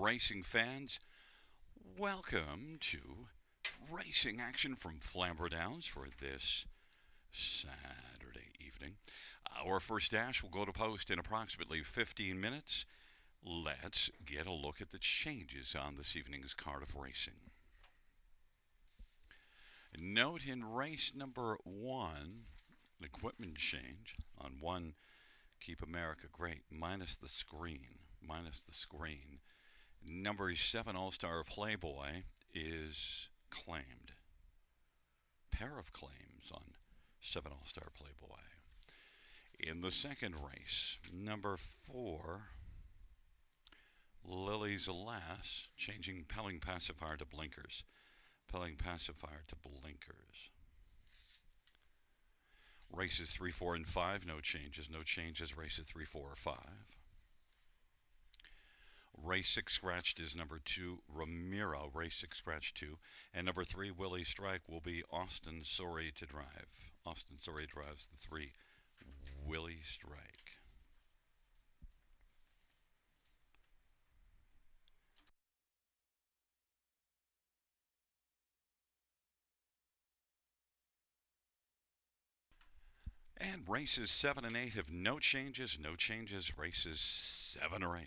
racing fans. Welcome to racing action from Flamboro Downs for this Saturday evening. Our first dash will go to post in approximately 15 minutes. Let's get a look at the changes on this evening's Cardiff Racing. Note in race number 1, equipment change on 1 Keep America Great, minus the screen. Number 7 All-Star Playboy is claimed. Pair of claims on 7 All-Star Playboy. In the second race, number 4 Lily's Lass, changing Pelling Pacifier to blinkers. Races 3, 4, and 5, no changes. Races 3, 4, or 5. Race 6 scratched is number 2, Ramiro. Race 6 scratch 2. And number 3, Willie Strike, will be Austin Sorry to drive. Austin Sorry drives the 3, Willie Strike. And races 7 and 8 have no changes. Races 7 or 8.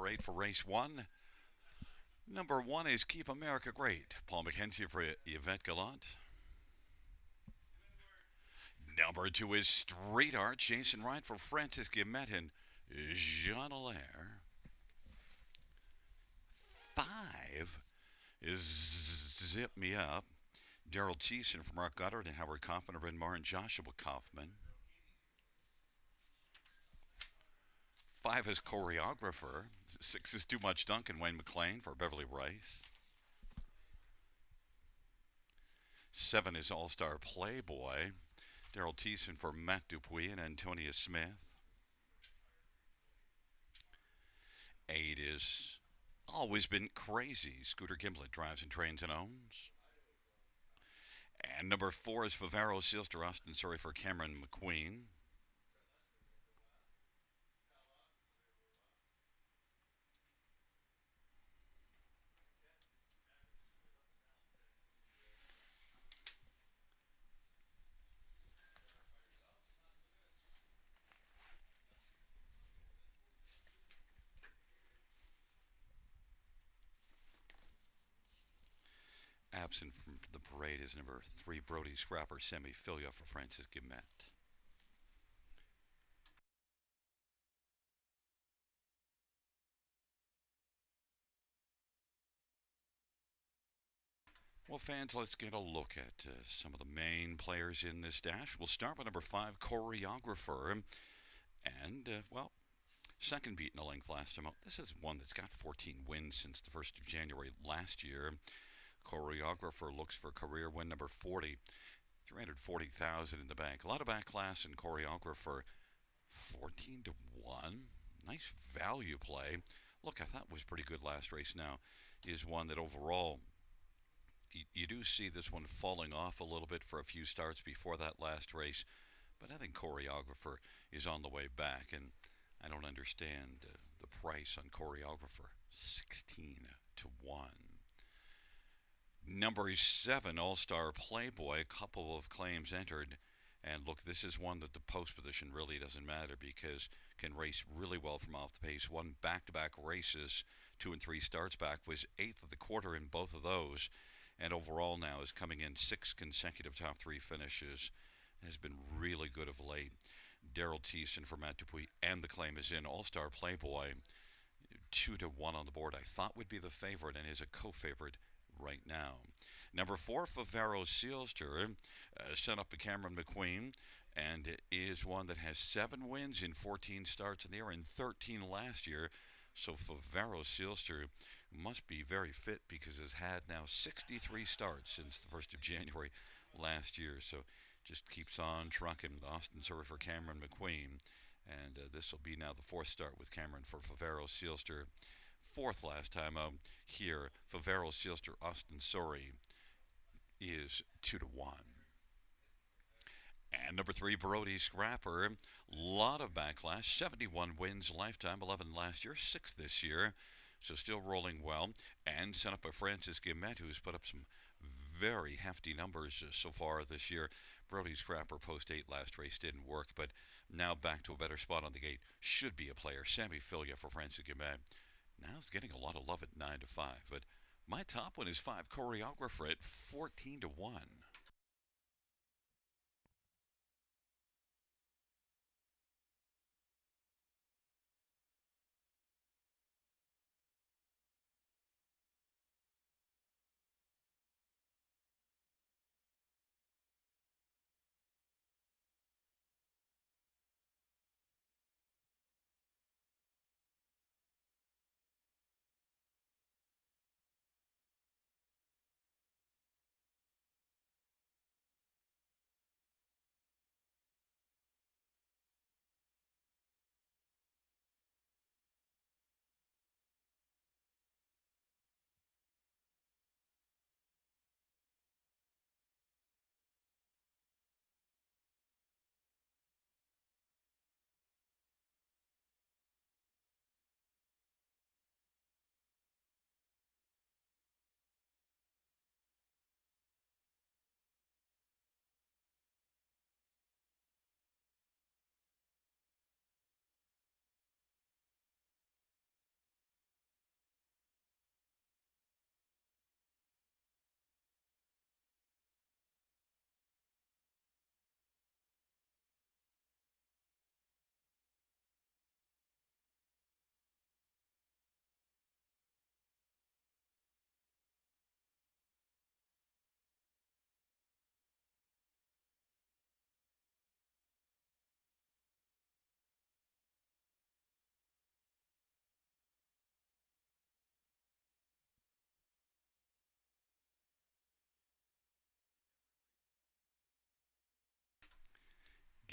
Parade for race one. Number one is Keep America Great. Paul McKenzie for Yvette Gallant. Number two is Street Art. Jason Wright for Francis Guillemette and Jean Allaire. Five is Zip Me Up. Daryl Thiessen from Mark Goddard and Howard Kaufman, Bryn Mawr, and Joshua Kaufman. Five is Choreographer. Six is Too Much Duncan, Wayne McLean for Beverly Rice. Seven is All-Star Playboy. Daryl Thiessen for Matt Dupuis and Antonia Smith. Eight is Always Been Crazy. Scooter Gimblett drives and trains and owns. And number four is Favaro Sealster Austin, sorry, for Cameron McQueen. Absent from the parade is number three, Brody Scrapper, Semi Filia for Francis Guillemette. Well, fans, let's get a look at some of the main players in this dash. We'll start with number five, Choreographer. And, second beat in a length last time out. This is one that's got 14 wins since the 1st of January last year. Choreographer looks for career win number 40. 340,000 in the bank. A lot of back class and Choreographer 14 to 1. Nice value play. Look, I thought was pretty good last race now. Is one that overall you do see this one falling off a little bit for a few starts before that last race. But I think Choreographer is on the way back, and I don't understand the price on Choreographer. 16 to 1. Number seven, All-Star Playboy. A couple of claims entered. And look, this is one that the post position really doesn't matter because can race really well from off the pace. Won back-to-back races, 2 and 3 starts back, was 8th of the quarter in both of those. And overall now is coming in 6 consecutive top 3 finishes. Has been really good of late. Daryl Thiessen for Matt Dupuis, and the claim is in. All-Star Playboy, 2 to 1 on the board. I thought would be the favorite and is a co-favorite right now. Number 4, Favaro Sealster, sent up to Cameron McQueen, and it is one that has 7 wins in 14 starts in the year and 13 last year. So Favaro Sealster must be very fit because has had now 63 starts since the 1st of January last year. So just keeps on trucking. Austin Surrey for Cameron McQueen. And this will be now the 4th start with Cameron for Favaro Sealster. 4th last time out here. Favaro Sealster Austin Surrey is 2 to 1. And number 3, Brody Scrapper. Lot of backlash. 71 wins lifetime, 11 last year, 6 this year. So still rolling well. And sent up by Francis Guillemette, who's put up some very hefty numbers so far this year. Brody Scrapper post 8 last race didn't work, but now back to a better spot on the gate. Should be a player. Sammy Filia for Francis Guillemette. Now it's getting a lot of love at 9 to 5. But my top one is 5, Choreographer at 14 to 1.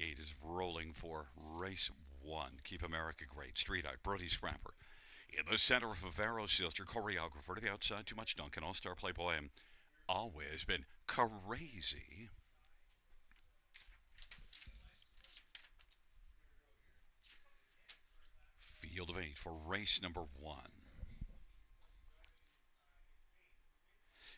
gate is rolling for race one. Keep America Great. Street Art, Brody Scrapper. In the center of Favero Silster, choreographer to the outside, Too Much Duncan, all-star playboy, and always been crazy. Field of 8 for race number 1.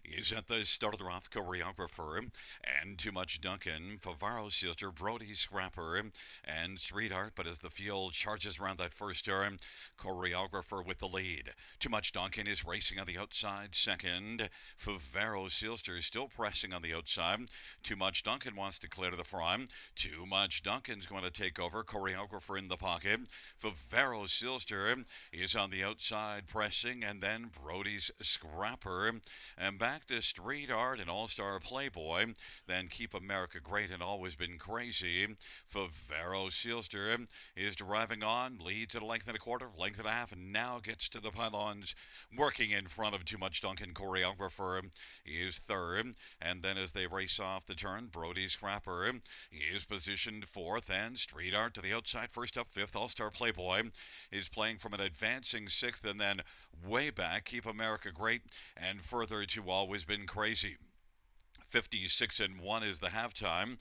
Is at the start of the rough, choreographer, and Too Much Duncan, Favaro Sister, Brody Scrapper, and Street Art. But as the field charges around that first turn, choreographer with the lead. Too Much Duncan is racing on the outside, second. Favaro Sister still pressing on the outside. Too Much Duncan wants to clear to the front. Too Much Duncan's going to take over, choreographer in the pocket. Favaro Sister is on the outside pressing, and then Brody's Scrapper, and back to Street Art and All-Star Playboy, then Keep America Great and Always Been Crazy. Favaro Sealster is driving on, leads at a length and a quarter, length and a half, and now gets to the pylons, working in front of Too Much Duncan. Choreographer is third, and then as they race off the turn, Brody Scrapper is positioned fourth, and Street Art to the outside, first up fifth. All-Star Playboy is playing from an advancing sixth, and then way back, Keep America Great, and further to Always Been Crazy. 56-1 is the halftime.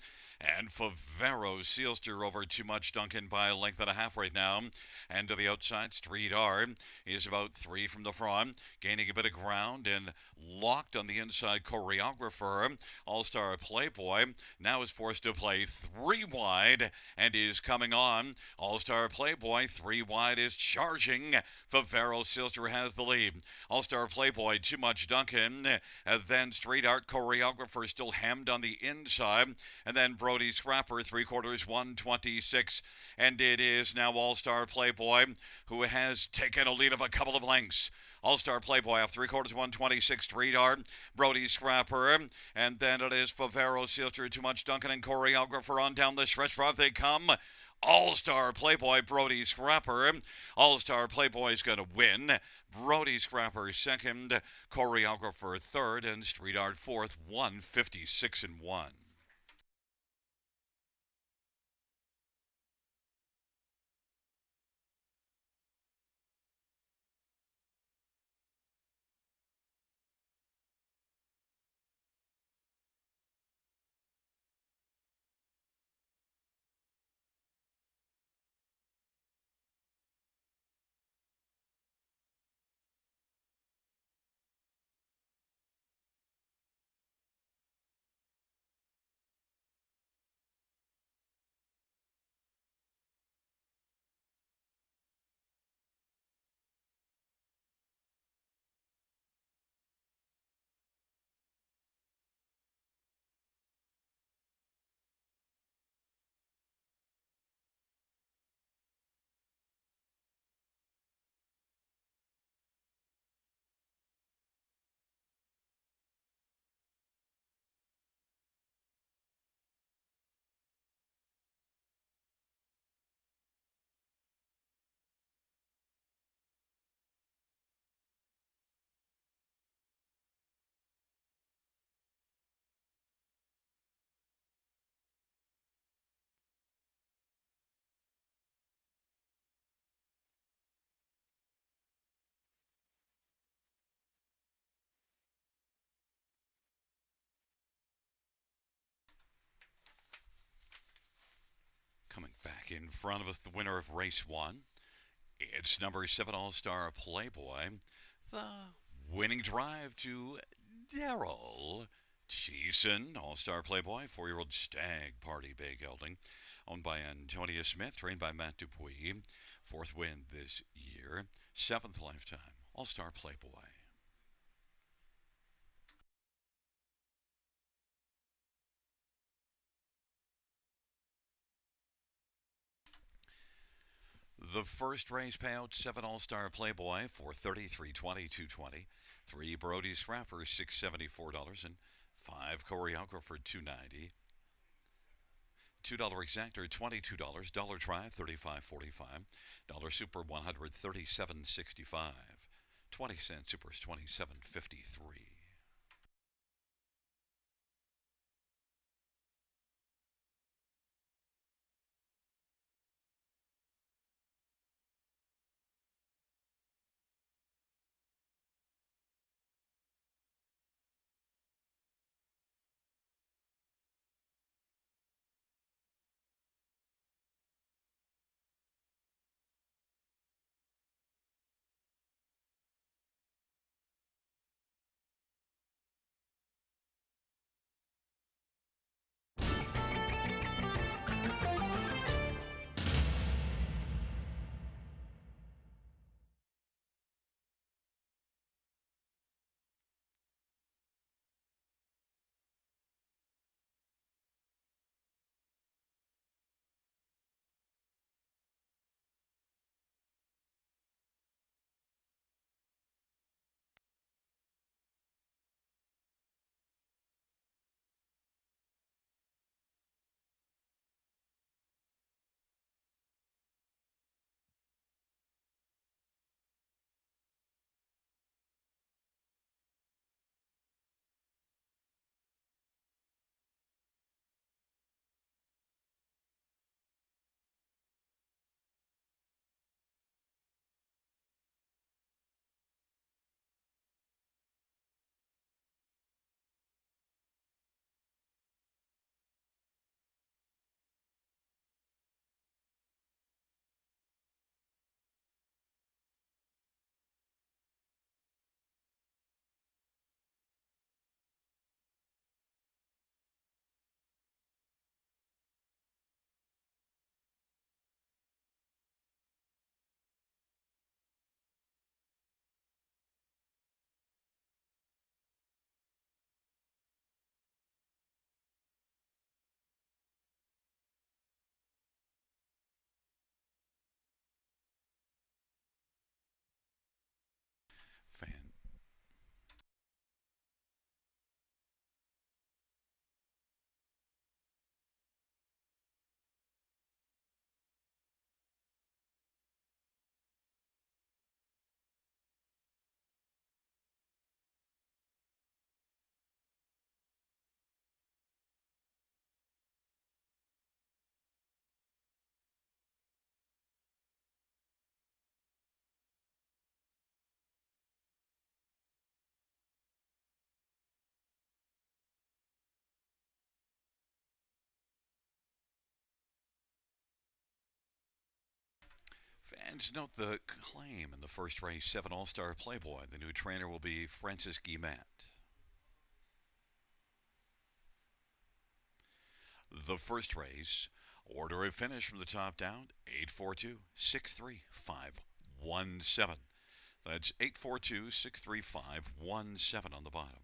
And Favaro Sealster over Too Much Duncan by a length and a half right now. And to the outside, Street Art is about 3 from the front, gaining a bit of ground and locked on the inside. Choreographer, All-Star Playboy, now is forced to play 3 wide and is coming on. All-Star Playboy, 3 wide, is charging. Favaro Sealster has the lead. All-Star Playboy, Too Much Duncan, and then Street Art. Choreographer still hemmed on the inside, and then Brody Scrapper, 3/4, 126, and it is now All-Star Playboy who has taken a lead of a couple of lengths. All-Star Playboy off 3/4, 126, Street Art, Brody Scrapper, and then it is Favaro Sealster, Too Much Duncan, and Choreographer on down the stretch. Off they come. All-Star Playboy, Brody Scrapper. All-Star Playboy's going to win. Brody Scrapper second, Choreographer third, and Street Art fourth, 156-1. Coming back in front of us, the winner of race 1. It's number 7, All-Star Playboy. The winning drive to Daryl Cheeson, All-Star Playboy, 4-year-old stag party bay gelding, owned by Antonia Smith, trained by Matt Dupuis. 4th win this year, 7th lifetime, All-Star Playboy. The first race payout, 7 All-Star Playboy, $430, $320, $220. 3 Brody Scrapper, $674, and 5 Choreographer, $290. $2 Exactor, $22. Dollar Try, $35.45. Dollar Super, $137.65. 20-cent Supers, $27.53. And note the claim in the first race, 7 All-Star Playboy. The new trainer will be Francis Guillemette. The first race, order of finish from the top down, 842-635-17. That's 842-635-17 on the bottom.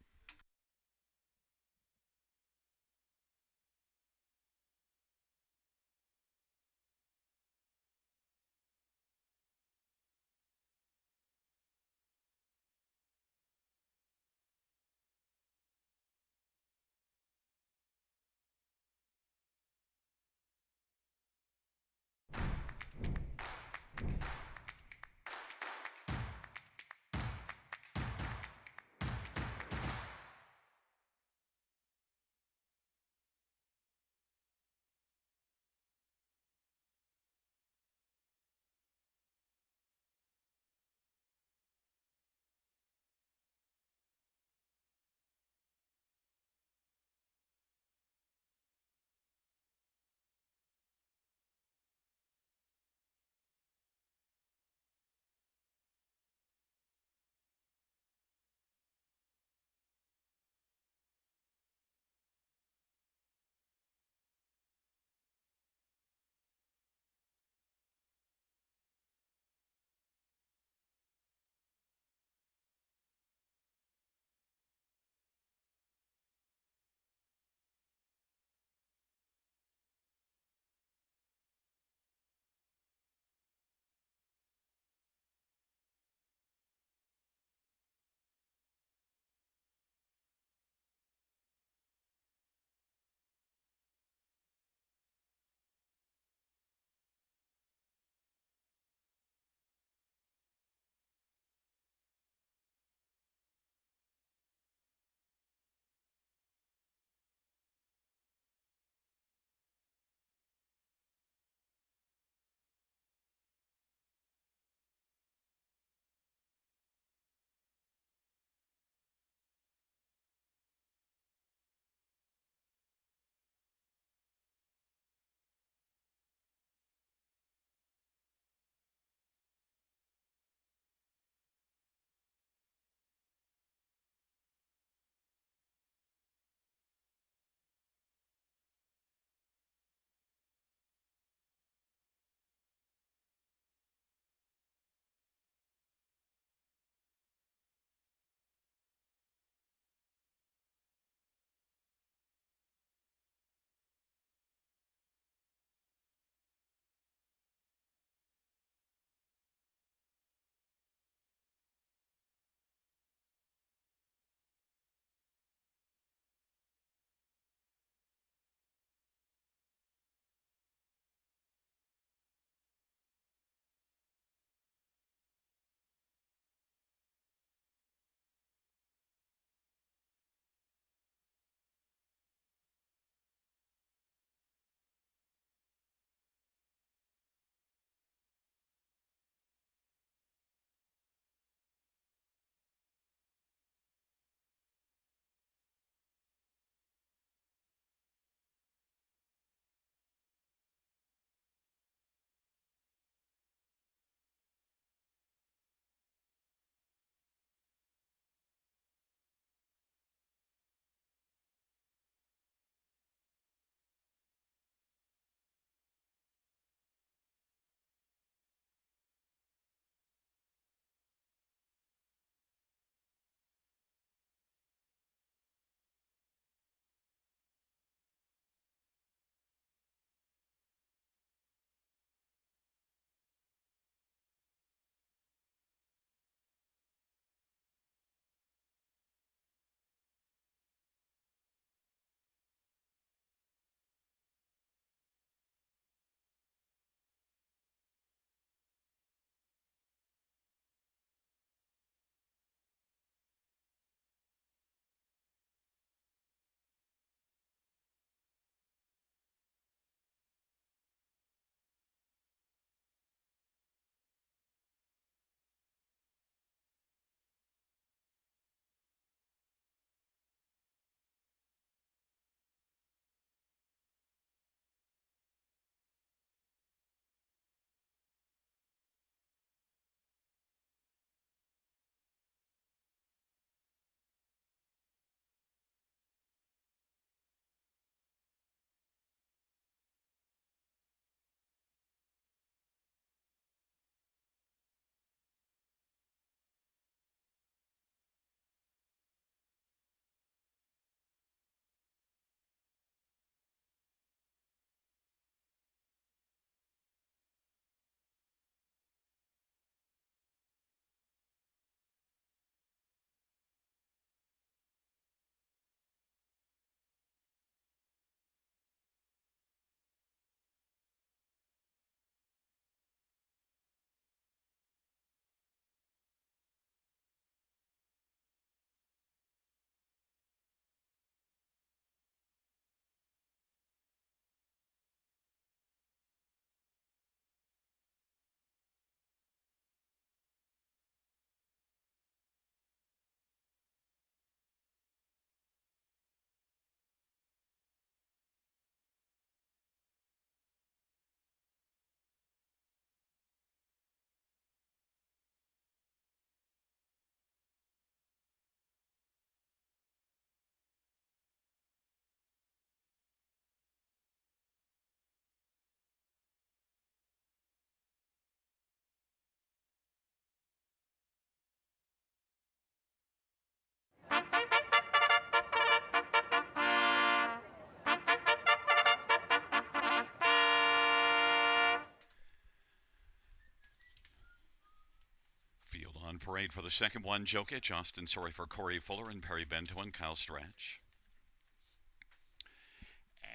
On parade for the second one, Jokic, Austin Sorry for Corey Fuller, and Perry Bento and Kyle Stretch.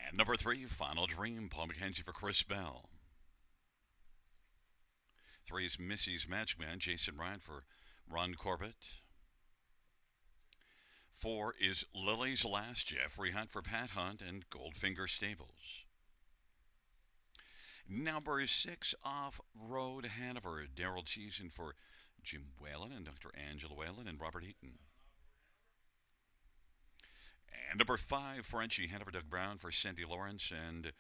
And number 3, Final Dream, Paul McKenzie for Chris Bell. 3 is Missy's Magic Man, Jason Ryan for Ron Corbett. 4 is Lily's Last, Jeffrey Hunt for Pat Hunt and Goldfinger Stables. Number 6, Off-Road Hanover, Daryl Teason for Jim Whalen and Dr. Angela Whalen and Robert Heaton. And number 5, Frenchie Hanover, Doug Brown for Cindy Lawrence and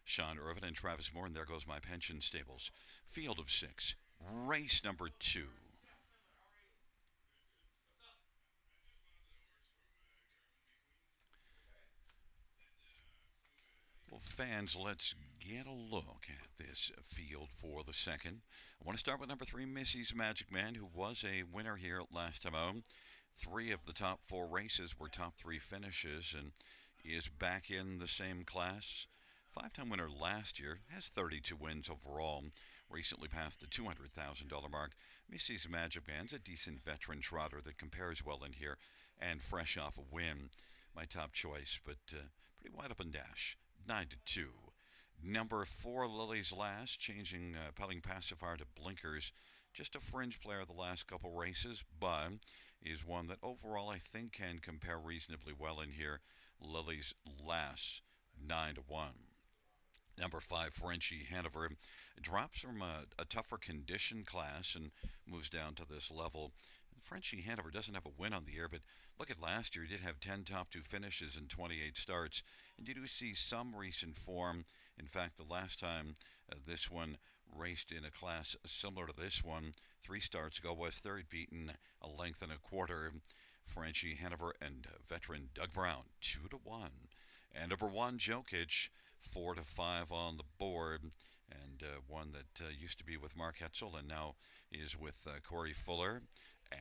Sean Irvin and Travis Moore. And there goes my pension stables. Field of 6, race number 2. Well, fans, let's get a look at this field for the second. I want to start with number 3, Missy's Magic Man, who was a winner here last time out. 3 of the top 4 races were top 3 finishes and is back in the same class. 5-time winner last year, has 32 wins overall. Recently passed the $200,000 mark. Missy's Magic Man's a decent veteran trotter that compares well in here and fresh off a win. My top choice, but pretty wide open dash. 9-2. Number 4, Lily's Last, changing pelling pacifier to blinkers. Just a fringe player the last couple races, but is one that overall I think can compare reasonably well in here. Lily's Last, 9-1. Number 5, Frenchie Hanover, drops from a tougher condition class and moves down to this level. Frenchie Hanover doesn't have a win on the year, but look at last year. He did have 10 top 2 finishes and 28 starts. And you do see some recent form. In fact, the last time this one raced in a class similar to this one, 3 starts ago, was third, beaten a length and a quarter. Frenchie Hanover and veteran Doug Brown, 2-1. And number 1, Jokic, 4-5 on the board. And one that used to be with Mark Hetzel and now is with Corey Fuller.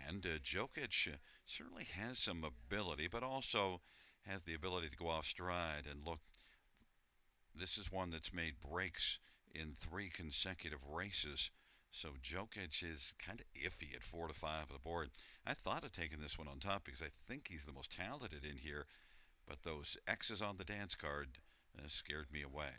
And Jokic certainly has some ability, but also has the ability to go off stride. And look, this is one that's made breaks in 3 consecutive races. So Jokic is kind of iffy at 4-5 on the board. I thought of taking this one on top because I think he's the most talented in here, but those X's on the dance card scared me away.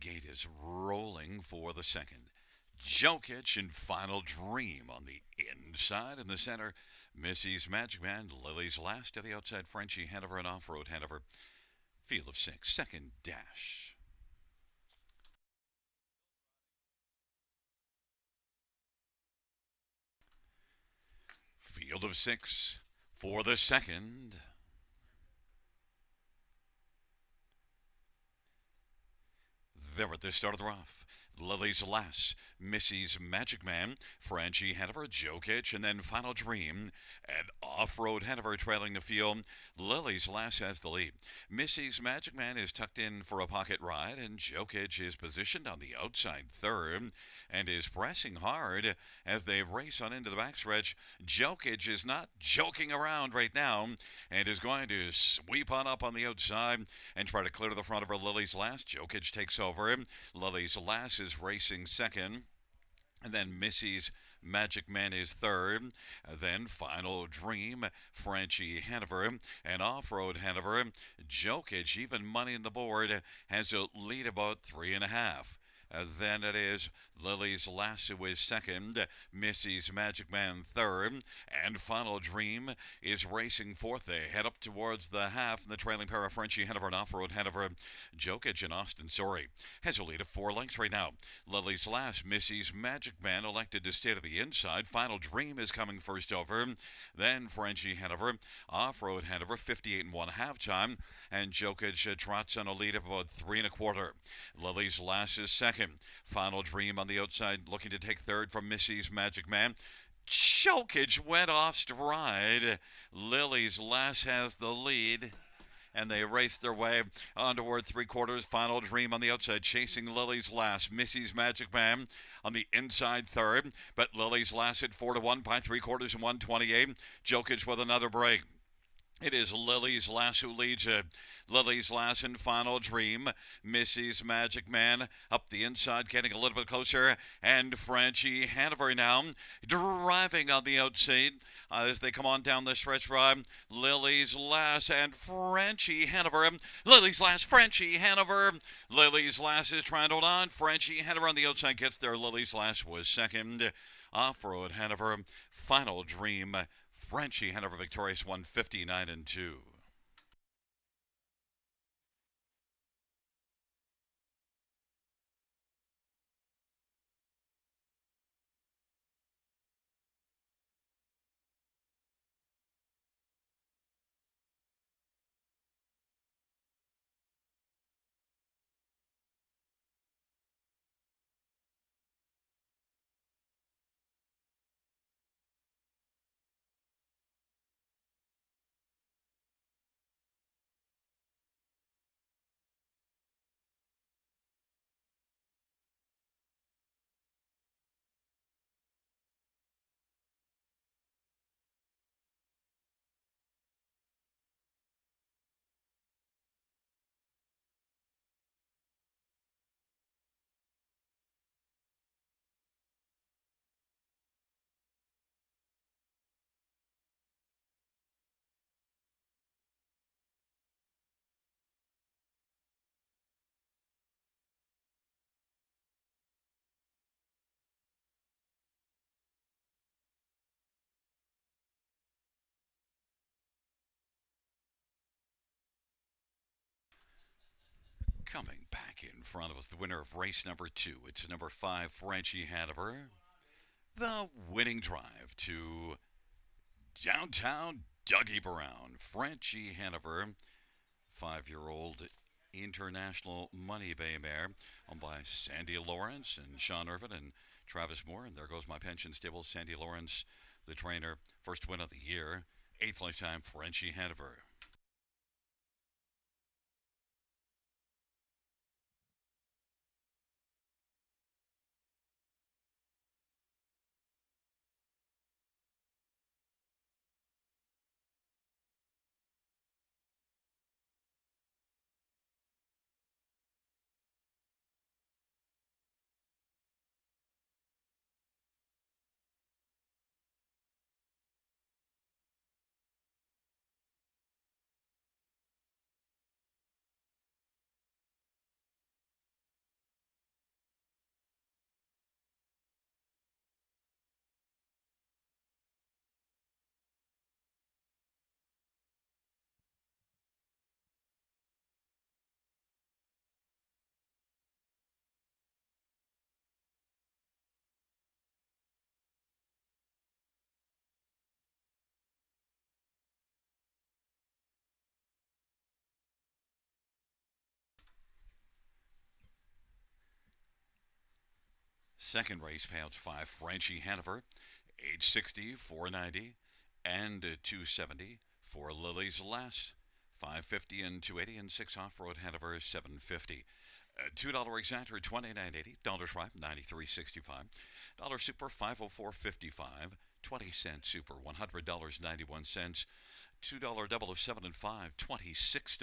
Gate is rolling for the second. Jokic and Final Dream on the inside. In the center, Missy's Magic Man, Lily's Last to the outside, Frenchie Hanover and Off-Road Hanover. Field of six, second dash. Field of six for the second. There at the start of the rough. Lily's Lass, Missy's Magic Man, Francie Hanover, Jokic, and then Final Dream. And Off-Road Hanover trailing the field. Lily's Lass has the lead. Missy's Magic Man is tucked in for a pocket ride, and Jokic is positioned on the outside third and is pressing hard as they race on into the backstretch. Jokic is not joking around right now and is going to sweep on up on the outside and try to clear to the front of her Lily's Lass. Jokic takes over. Lily's Lass is racing second. And then Missy's Magic Man is third. Then Final Dream, Francie Hanover, and Off-Road Hanover. Jokic, even money in the board, has a lead about 3.5. Then it is Lily's Lasso is second, Missy's Magic Man third, and Final Dream is racing fourth. They head up towards the half, and the trailing pair of Frenchie Hanover and Off-Road Hanover. Jokic and Austin Sorry has a lead of 4 lengths right now. Lily's Last, Missy's Magic Man elected to stay to the inside. Final Dream is coming first over. Then Frenchie Hanover, Off-Road Hanover, 58 and 1 halftime, and Jokic trots on a lead of about 3 1/4. Lily's Last is second. Final Dream on the outside, looking to take third from Missy's Magic Man. Jokic went off stride. Lily's Last has the lead, and they race their way on toward 3/4. Final Dream on the outside, chasing Lily's Last. Missy's Magic Man on the inside third, but Lily's Last at 4-1 by 3/4 and 128. Jokic with another break. It is Lily's Lass who leads it. Lily's Lass in Final Dream. Missy's Magic Man up the inside, getting a little bit closer. And Francie Hanover now driving on the outside as they come on down the stretch ride. Lily's Lass and Francie Hanover. Lily's Lass, Francie Hanover. Lily's Lass is trying to hold on. Francie Hanover on the outside gets there. Lily's Lass was second. Off-Road Hanover. Final Dream. Frenchie Hanover victorious, 159 and 2. Coming back in front of us, the winner of race number 2. It's number 5, Frenchie Hanover. The winning drive to downtown Dougie Brown. Frenchie Hanover, 5-year-old international Money Bay mare, owned by Sandy Lawrence and Sean Irvin and Travis Moore. And there goes my pension stable, Sandy Lawrence, the trainer. First win of the year. 8th lifetime, Frenchie Hanover. Second race payouts 5. Franchi Hanover, age 60, 490 and 270. 4 Lily's Last, 550 and 280, and 6 Off-Road Hanover, 750. $2 exactor, 29.80. Dollar Schwab, 93.65. Dollar Super, 504.55. 20-cent Super, $100.91. $2 double of 7 and 5, $26.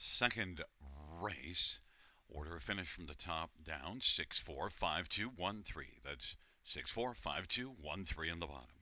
Second race, order of finish from the top down, 6-4-5-2-1-3. That's 6-4-5-2-1-3 in the bottom.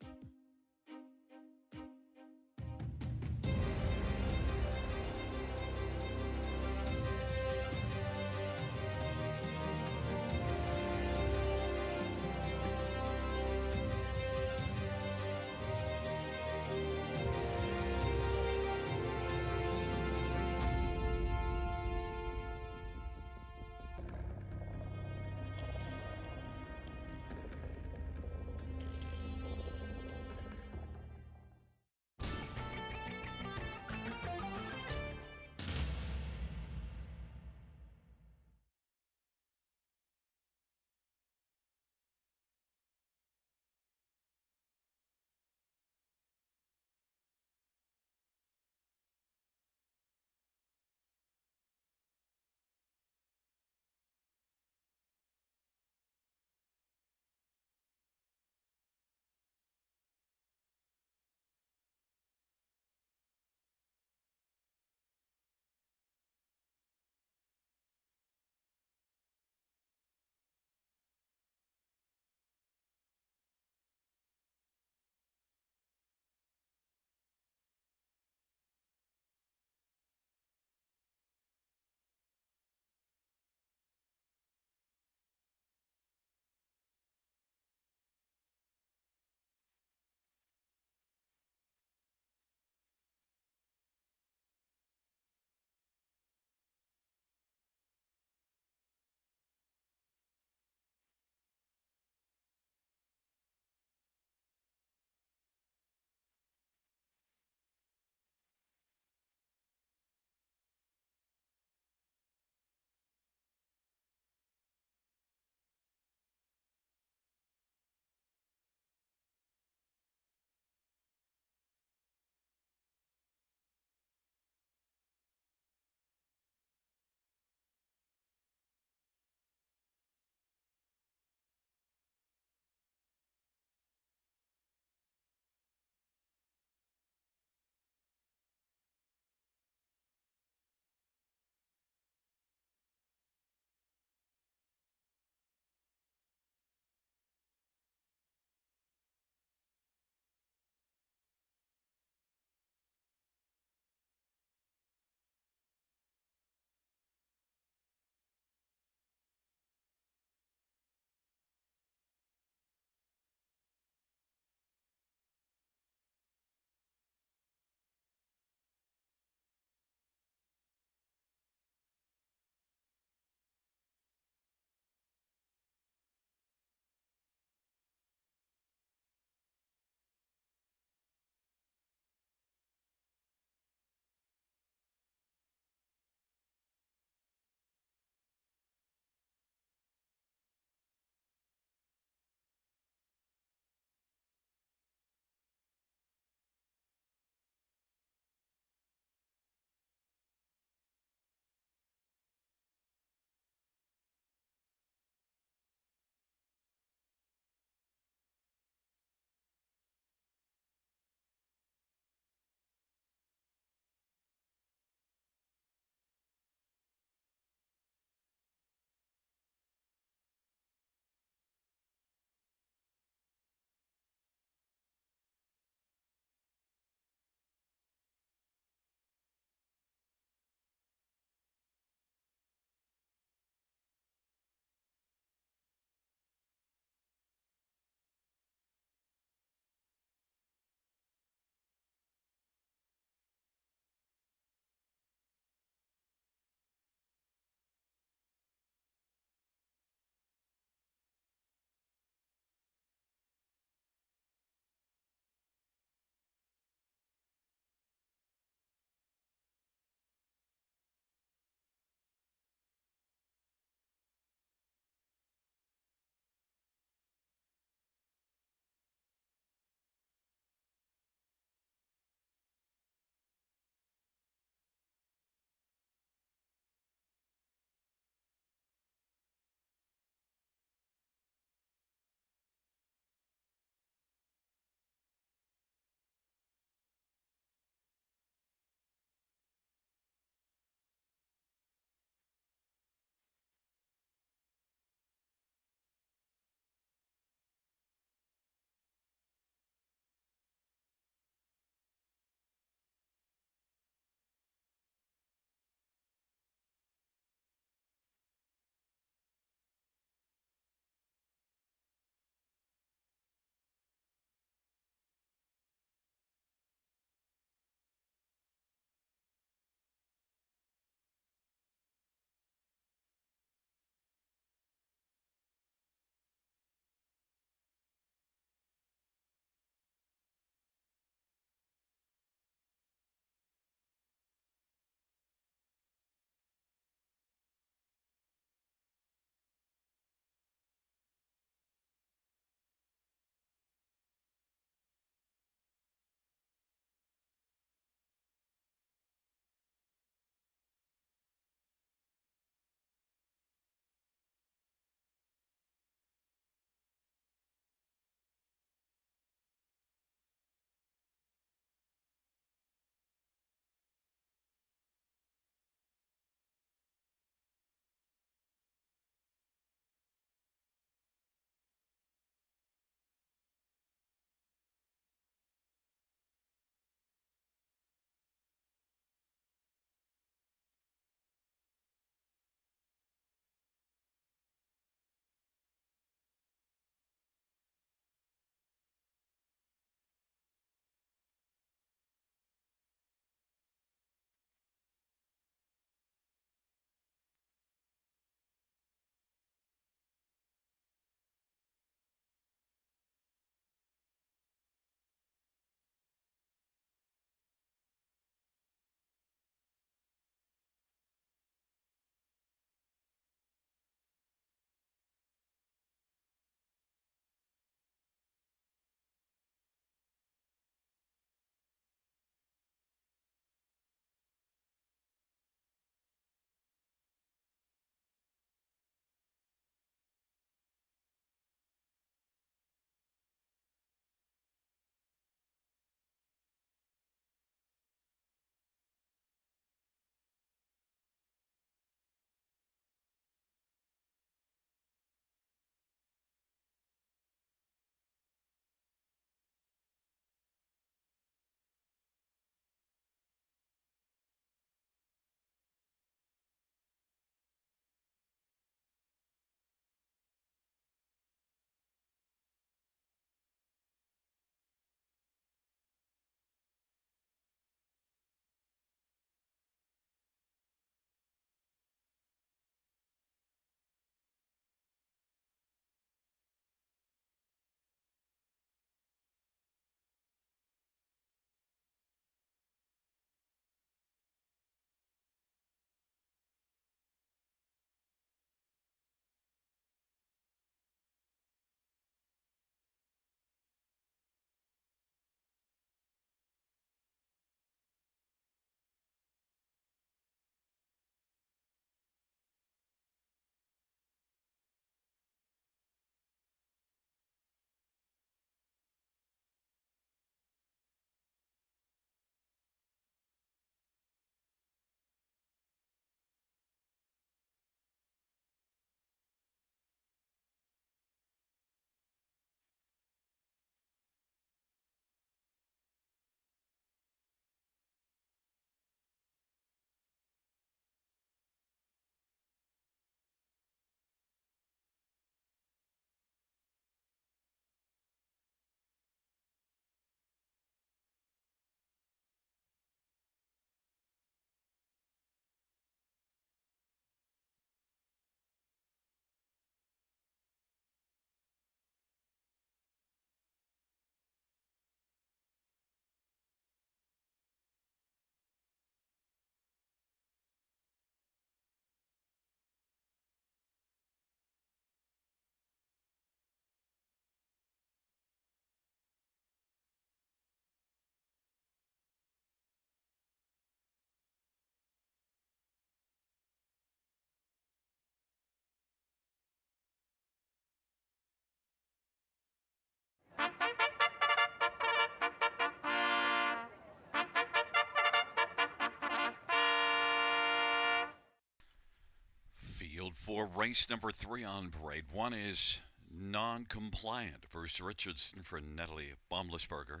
race number 3 on parade. One is non-compliant. Bruce Richardson for Natalie Baumlisberger.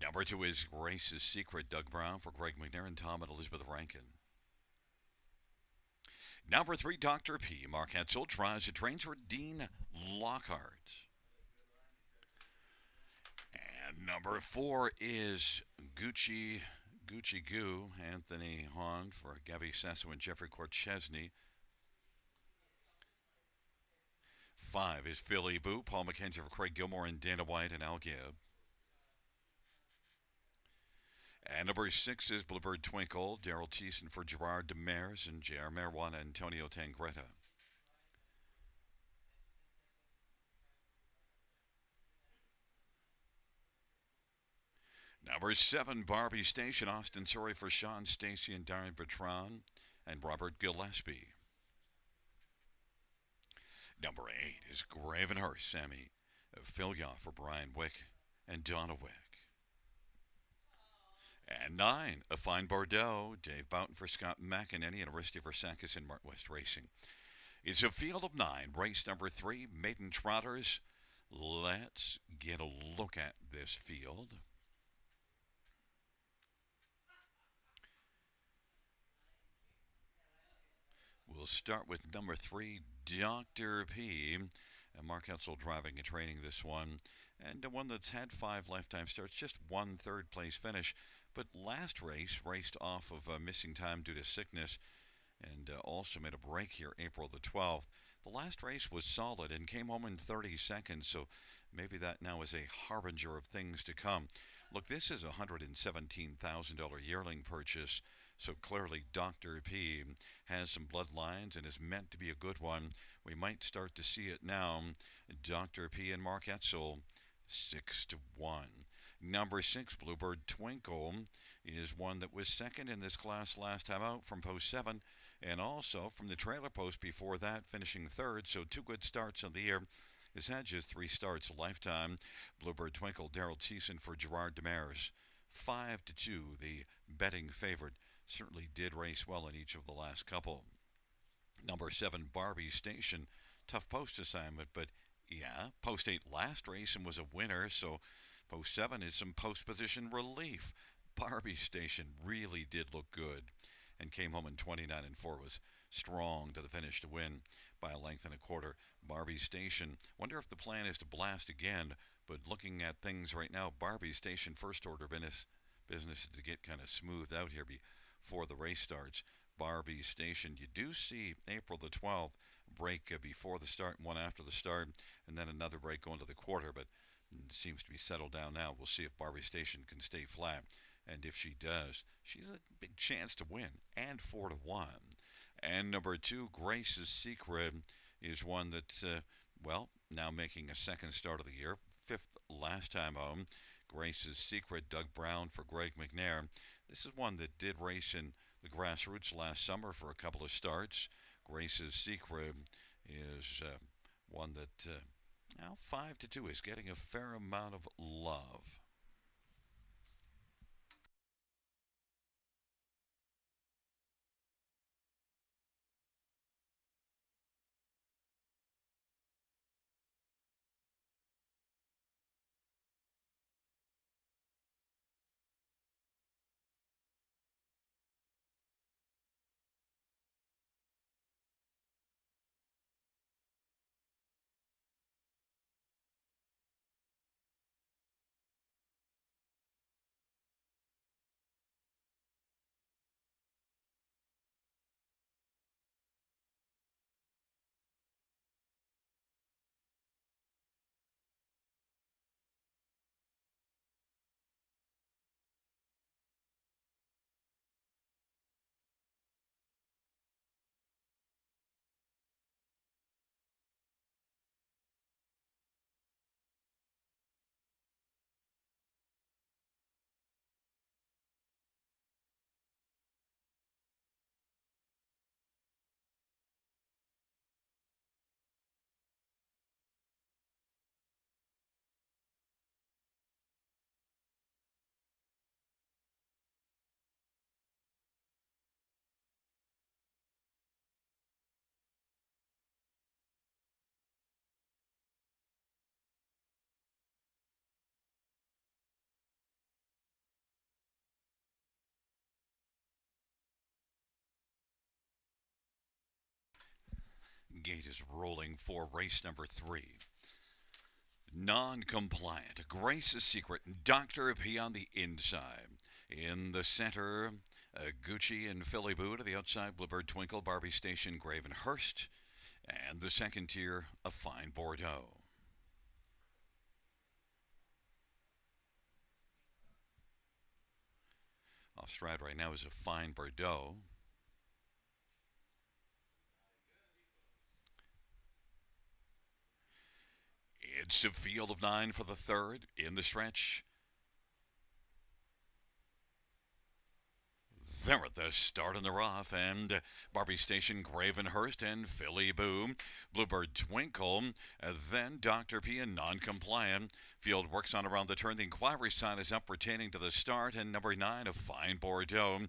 Number 2 is Grace's Secret. Doug Brown for Greg McNair and Tom and Elizabeth Rankin. Number 3, Dr. P. Mark Hetzel tries to train for Dean Lockhart. And number 4 is Gucci Goo, Anthony Hahn for Gabby Sasso and Jeffrey Corchesney. 5 is Philly Boo, Paul McKenzie for Craig Gilmore and Dana White and Al Gibb. And number 6 is Bluebird Twinkle, Daryl Thiessen for Gerard Demers and J.R. Marijuana and Antonio Tangretta. Number 7, Barbie Station, Austin Surrey for Sean Stacy and Darren Bertrand and Robert Gillespie. Number 8 is Gravenhurst, Sammy Filya for Brian Wick and Donna Wick. And 9, A Fine Bordeaux, Dave Boughton for Scott McEnany and Aristi Versakis and Mark West Racing. It's a field of 9, race number 3, maiden trotters. Let's get a look at this field. We'll start with number 3, Dr. P. And Mark Hetzel driving and training this one. And one that's had 5 lifetime starts, just 1 third-place finish. But last race raced off of missing time due to sickness and also made a break here April the 12th. The last race was solid and came home in 30 seconds, so maybe that now is a harbinger of things to come. Look, this is a $117,000 yearling purchase, so clearly Dr. P has some bloodlines and is meant to be a good one. We might start to see it now. Dr. P and Mark Hetzel, 6-1. Number 6, Bluebird Twinkle, is one that was second in this class last time out from post 7, and also from the trailer post before that, finishing third, so 2 good starts of the year. Has had just 3 starts a lifetime. Bluebird Twinkle, Daryl Thiessen for Gerard Demers. 5-2, the betting favorite. Certainly did race well in each of the last couple. Number 7, Barbie Station. Tough post assignment, but yeah, post 8 last race and was a winner, so post 7 is some post position relief. Barbie Station really did look good and came home in 29-4, was strong to the finish to win by a length and a quarter. Barbie Station, wonder if the plan is to blast again, but looking at things right now, Barbie Station first order business to get kind of smoothed out here before the race starts. Barbie Station, you do see April the 12th break before the start and one after the start, and then another break going to the quarter, but it seems to be settled down now. We'll see if Barbie Station can stay flat, and if she does, she's a big chance to win, and 4-1. And number 2, Grace's Secret, is one that, now making a second start of the year, 5th last time home. Grace's Secret, Doug Brown for Greg McNair. This is one that did race in the grassroots last summer for a couple of starts. Grace's Secret is one that now 5-2 is getting a fair amount of love. gate is rolling for race number 3. Non-compliant, Grace's Secret, Dr. P on the inside. In the center, Gucci and Philly Boo. To the outside, Bluebird Twinkle, Barbie Station, Gravenhurst. And the second tier, a fine Bordeaux. Off stride right now is a fine Bordeaux. It's a field of 9 for the third. In the stretch, they're at the start in the rough, and Barbie Station, Gravenhurst, and Philly Boo. Bluebird Twinkle, then Dr. P and Non-Compliant. Field works on around the turn. The inquiry sign is up, retaining to the start, and number 9, a fine Bordeaux.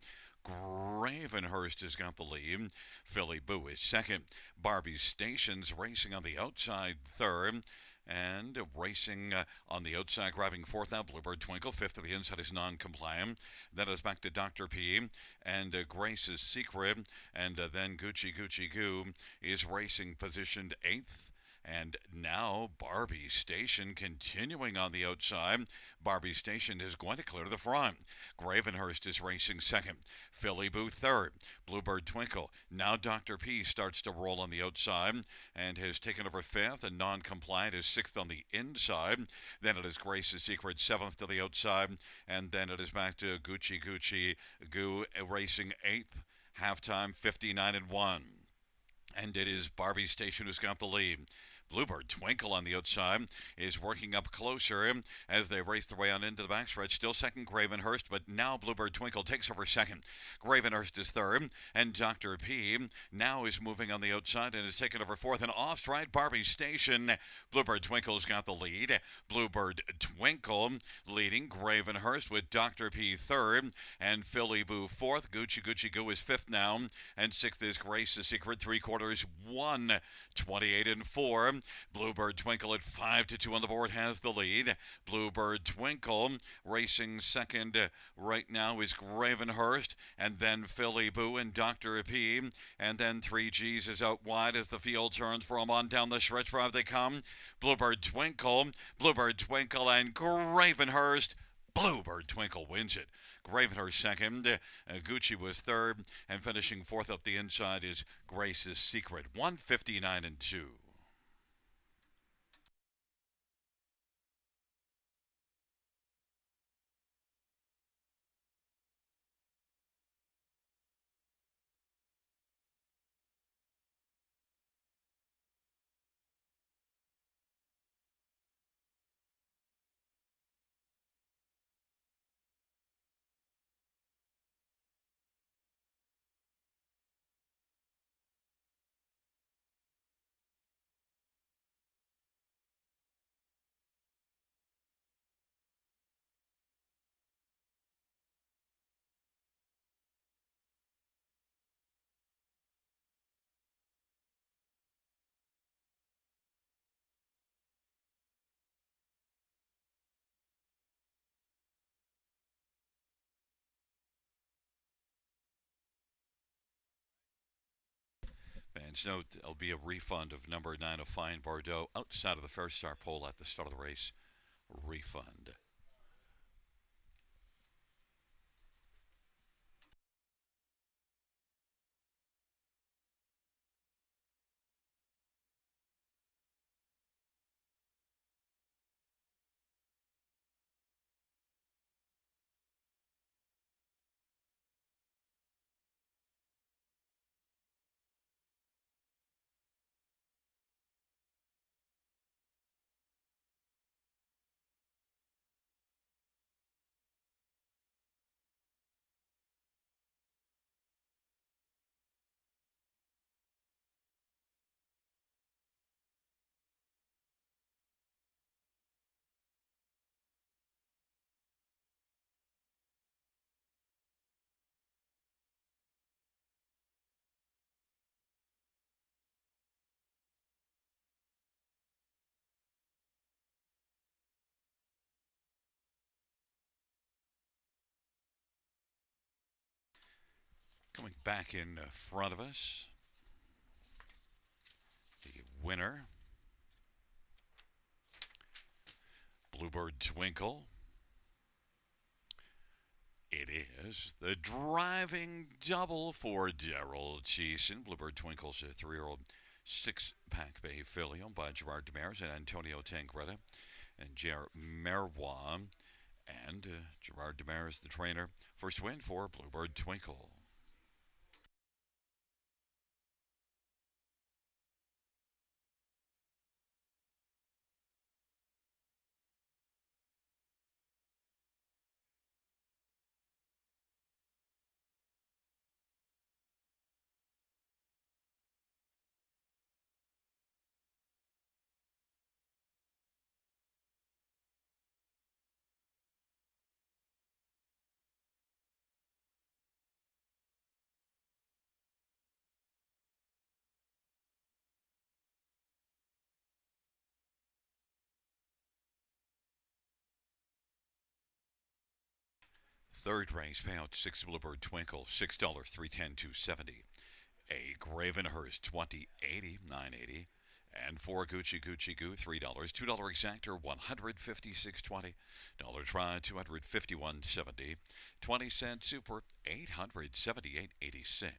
Gravenhurst has got the lead. Philly Boo is second. Barbie Station's racing on the outside third. And racing on the outside, grabbing fourth now, Bluebird Twinkle. Fifth to the inside is Non-Compliant. Then it's back to Dr. P and Grace's Secret. And then Gucci Goo is racing positioned eighth. And now Barbie Station continuing on the outside. Barbie Station is going to clear the front. Gravenhurst is racing second. Philly Boo third. Bluebird Twinkle. Now Dr. P starts to roll on the outside and has taken over fifth. And Non-Compliant is sixth on the inside. Then it is Grace's Secret seventh to the outside. And then it is back to Gucci Goo racing eighth. Halftime 59-1. And it is Barbie Station who's got the lead. Bluebird Twinkle on the outside is working up closer as they race their way on into the backstretch. Still second, Gravenhurst, but now Bluebird Twinkle takes over second. Gravenhurst is third, and Dr. P now is moving on the outside and is taking over fourth. And off stride, Barbie Station. Bluebird Twinkle's got the lead. Bluebird Twinkle leading. Gravenhurst with Dr. P third, and Philly Boo fourth. Gucci Goo is fifth now, and sixth is Grace's Secret. 3/4 1, 28-4. Bluebird Twinkle at 5-2 on the board has the lead. Bluebird Twinkle racing second right now is Gravenhurst, and then Philly Boo and Dr. P, and then 3Gs is out wide as the field turns for them on down the stretch drive they come. Bluebird Twinkle and Gravenhurst. Bluebird Twinkle wins it. Gravenhurst second. Gucci was third, and finishing fourth up the inside is Grace's Secret. 159-2. Fans note there'll be a refund of number 9 of Fine Bordeaux outside of the first star pole at the start of the race. Refund. Coming back in front of us, winner, Bluebird Twinkle. It is the driving double for Daryl Cheeson. Bluebird Twinkle's a 3-year-old 6-pack bay filly owned by Gerard Demers and Antonio Tangretta and J.R. Merwan. And Gerard Demers, the trainer. First win for Bluebird Twinkle. Third race payout 6 Bluebird Twinkle, $6, 310, 270. A Gravenhurst 2080, 980. And 4 Gucci Gucci Goo, $3. $2 exactor, 156.20. Dollar try, 251.70. 20-cent super, 878.86.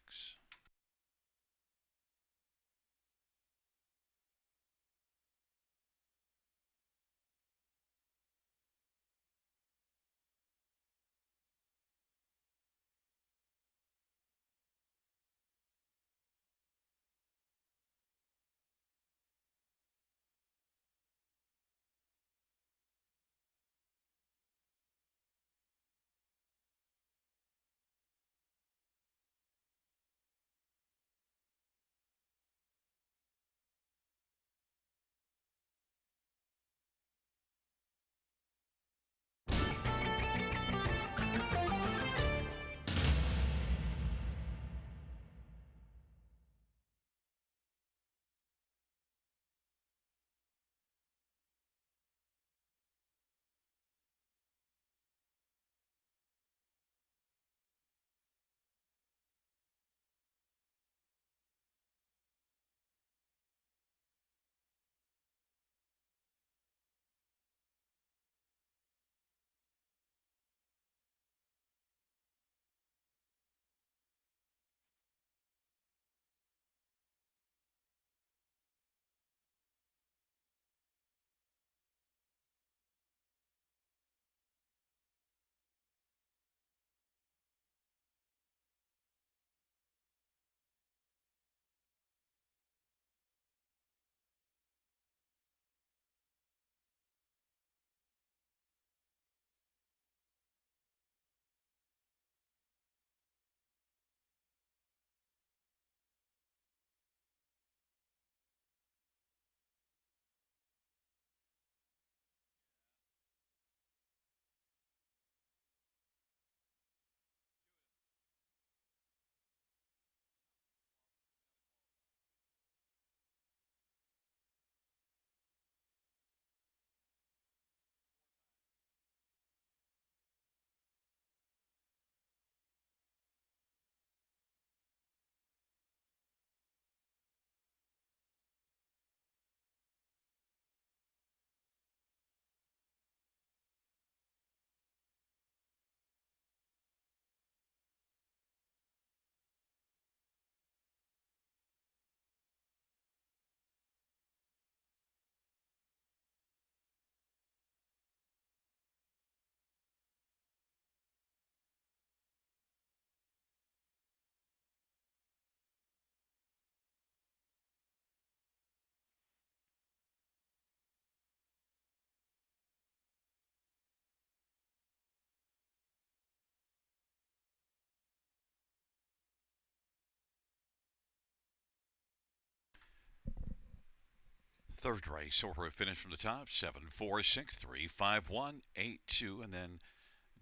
Third race, order of finish from the top, 7, 4, 6, 3, 5, 1, 8, 2, and then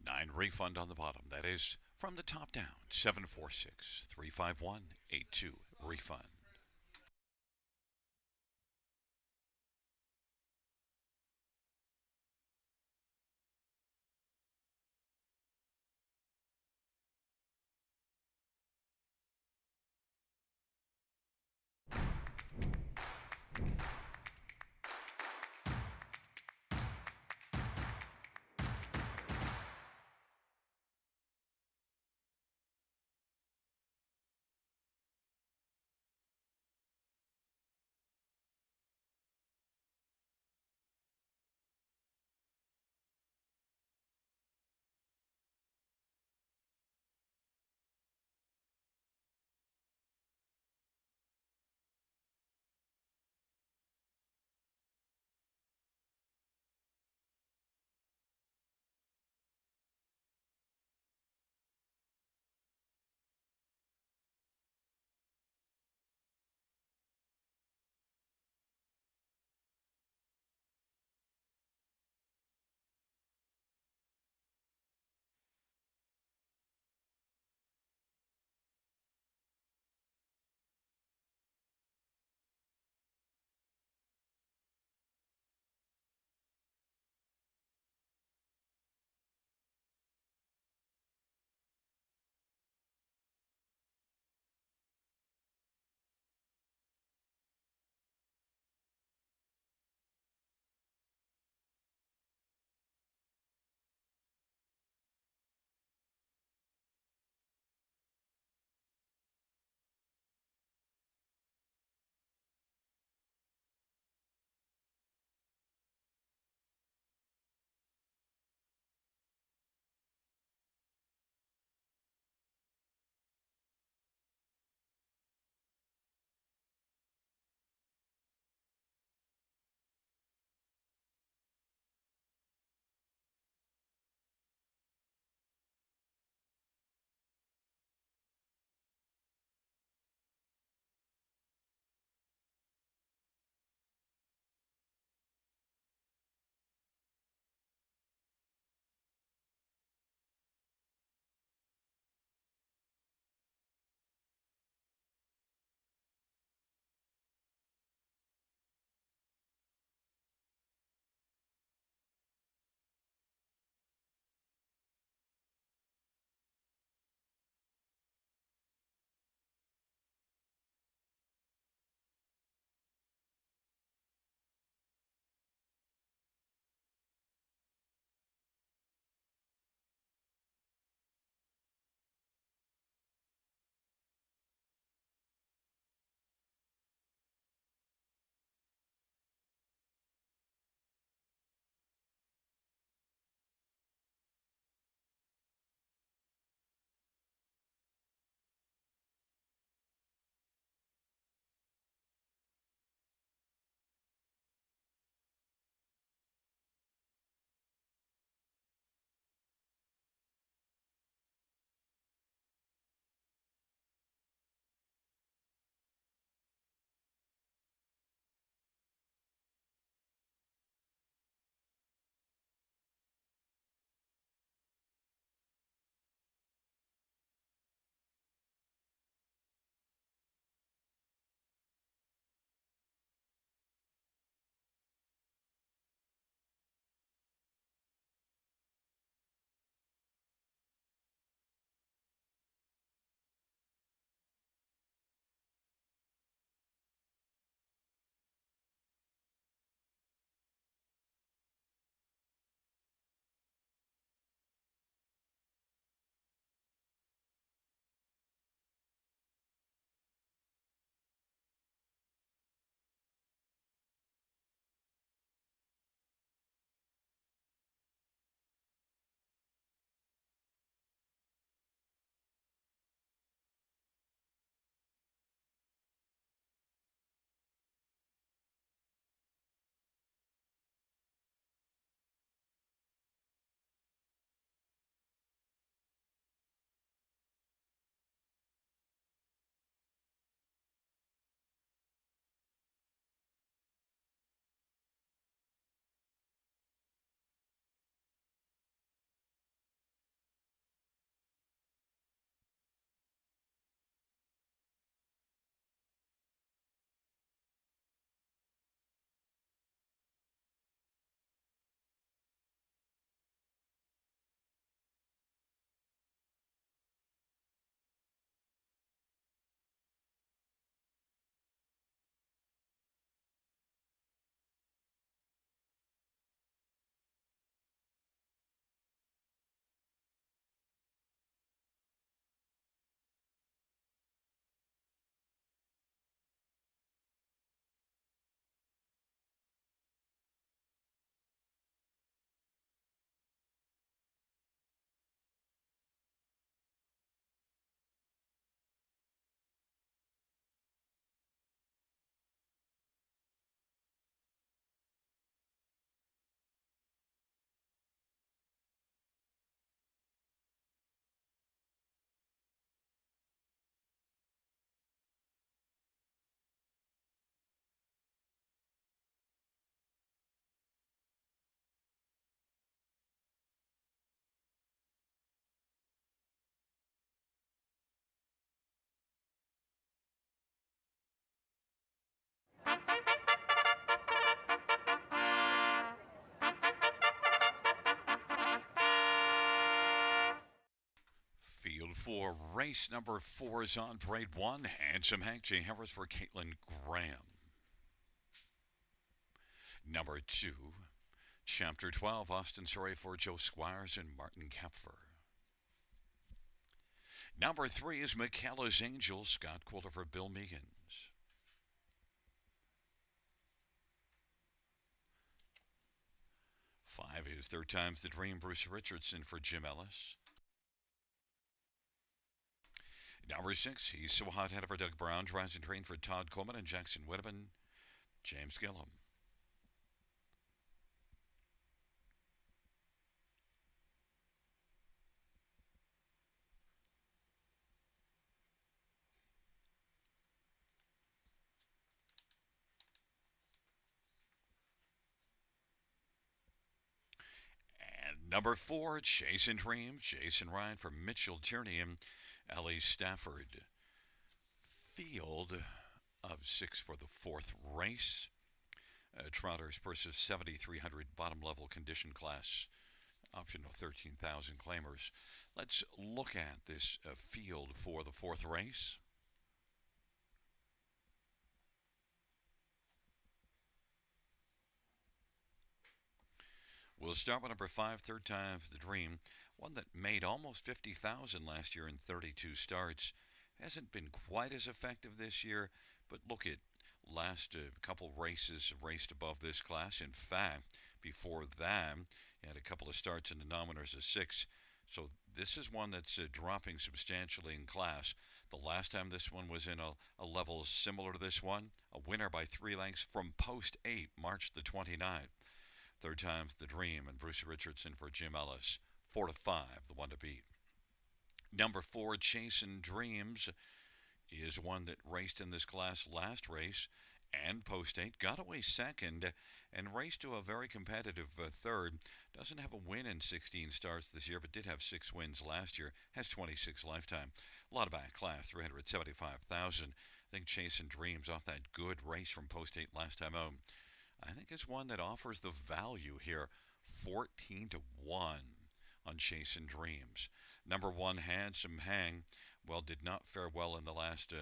9 refund on the bottom. That is from the top down, 7, 4, 6, 3, 5, 1, 8, 2, refund. Field 4, race number 4 is on parade 1. Handsome Hank J. Harris for Caitlin Graham. Number 2, Chapter 12, Austin Surrey for Joe Squires and Martin Kapfer. Number 3 is McKella's Angel, Scott Quilter for Bill Meegans. Five is Third Time's the Dream, Bruce Richardson for Jim Ellis. Number 6, he's So Hot Headed for Doug Brown, drives and train for Todd Coleman and Jackson Whitman, James Gillum. And number 4, Chasing Dreams, Jason Ryan for Mitchell Tierney and Ellie Stafford. Field of 6 for the 4th race. Trotters versus 7,300 bottom level condition class. Option of 13,000 claimers. Let's look at this field for the 4th race. We'll start with number 5, Third Time's the Dream. One that made almost 50,000 last year in 32 starts. Hasn't been quite as effective this year, but look at last couple races raced above this class. In fact, before that, he had a couple of starts in the nominators of 6. So this is one that's dropping substantially in class. The last time this one was in a level similar to this one, a winner by 3 lengths from post 8, March the 29th. Third Time's the Dream and Bruce Richardson for Jim Ellis. 4 to 5, the one to beat. Number 4, Chasing Dreams, is one that raced in this class last race and post 8, got away second, and raced to a very competitive third. Doesn't have a win in 16 starts this year, but did have 6 wins last year. Has 26 lifetime. A lot of back class, 375,000. I think Chasing Dreams off that good race from post 8 last time out. I think it's one that offers the value here, 14 to 1 on Chasing Dreams. Number 1, Handsome Hang, well, did not fare well in the last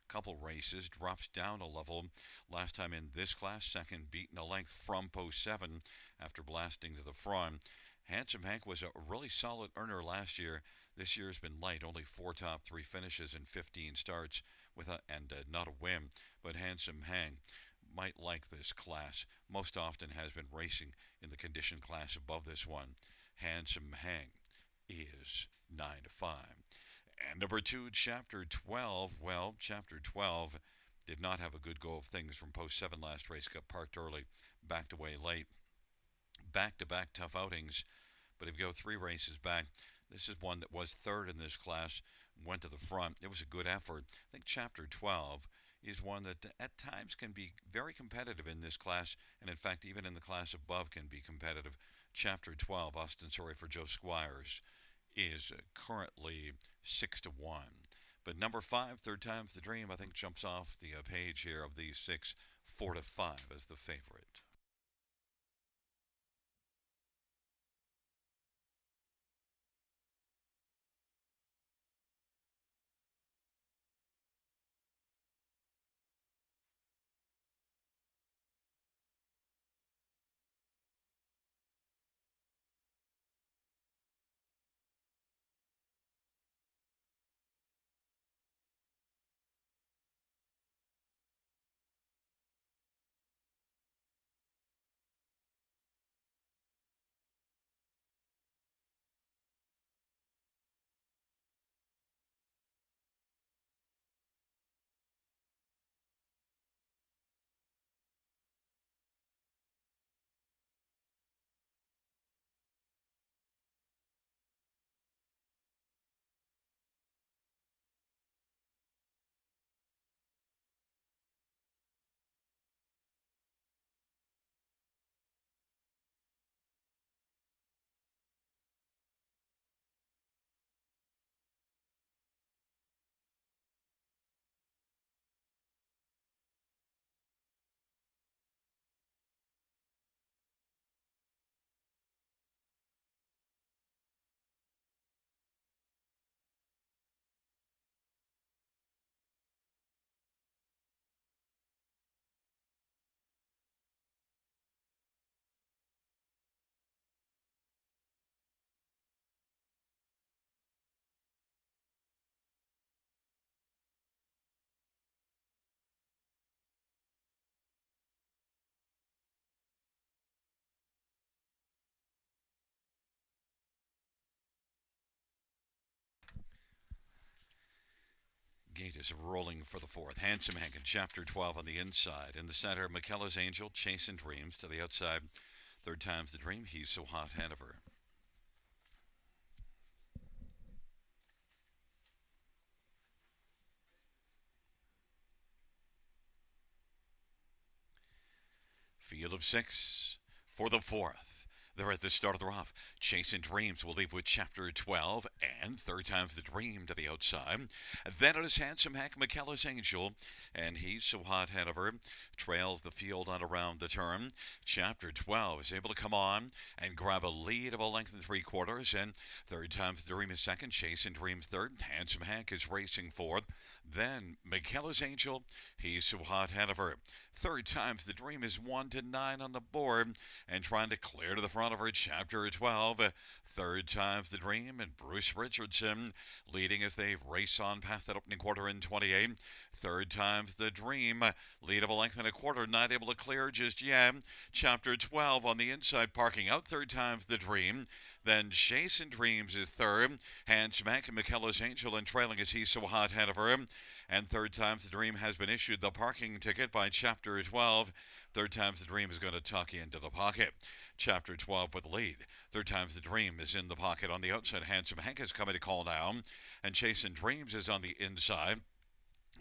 couple races. Drops down a level. Last time in this class, second, beaten a length from post 7 after blasting to the front. Handsome Hank was a really solid earner last year. This year has been light, only 4 top 3 finishes in 15 starts and not a win. But Handsome Hank might like this class. Most often has been racing in the condition class above this one. Handsome Hang is 9 to 5. And number 2, Chapter 12. Well, Chapter 12 did not have a good go of things from post 7 last race. Got parked early, backed away late. Back-to-back tough outings. But if you go 3 races back, this is one that was third in this class, went to the front. It was a good effort. I think Chapter 12 is one that at times can be very competitive in this class, and in fact even in the class above can be competitive. Chapter 12, Austin Surrey for Joe Squires, is currently 6 to 1. But number 5, Third Time's the Dream, I think jumps off the page here of these 6, 4 to 5 as the favorite. lead is rolling for the fourth. Handsome Hank in chapter 12 on the inside. In the center, McKellar's Angel, Chasing Dreams to the outside. Third time's the dream. He's so hot ahead of her. Field of six for the fourth. They're at the start of the rough. Chasing Dreams will leave with chapter 12 and third time's the dream to the outside. Then it is Handsome Hank, McKellar's Angel, and he's so hot ahead of her. Trails the field on around the turn. Chapter 12 is able to come on and grab a lead of a length and 3/4, and third time's the dream is second. Chasing Dreams third. Handsome Hank is racing fourth. Then McKellar's Angel, he's so hot ahead of her. Third time's the dream is 1-9 on the board and trying to clear to the front of her. Chapter 12. Third time's the dream, and Bruce Richardson leading as they race on past that opening quarter in 28. Third time's the dream, lead of a length and 1/4, not able to clear just yet. Chapter 12 on the inside, parking out. Third time's the dream. Then Chasing Dreams is third. Handsome Hank and McKellar's Angel and trailing as he's so hot ahead of her. And third time's the dream has been issued the parking ticket by chapter 12. Third time's the dream is going to tuck into the pocket. Chapter 12 with the lead. Third time's the dream is in the pocket on the outside. Handsome Hank is coming to call down. And Chasing Dreams is on the inside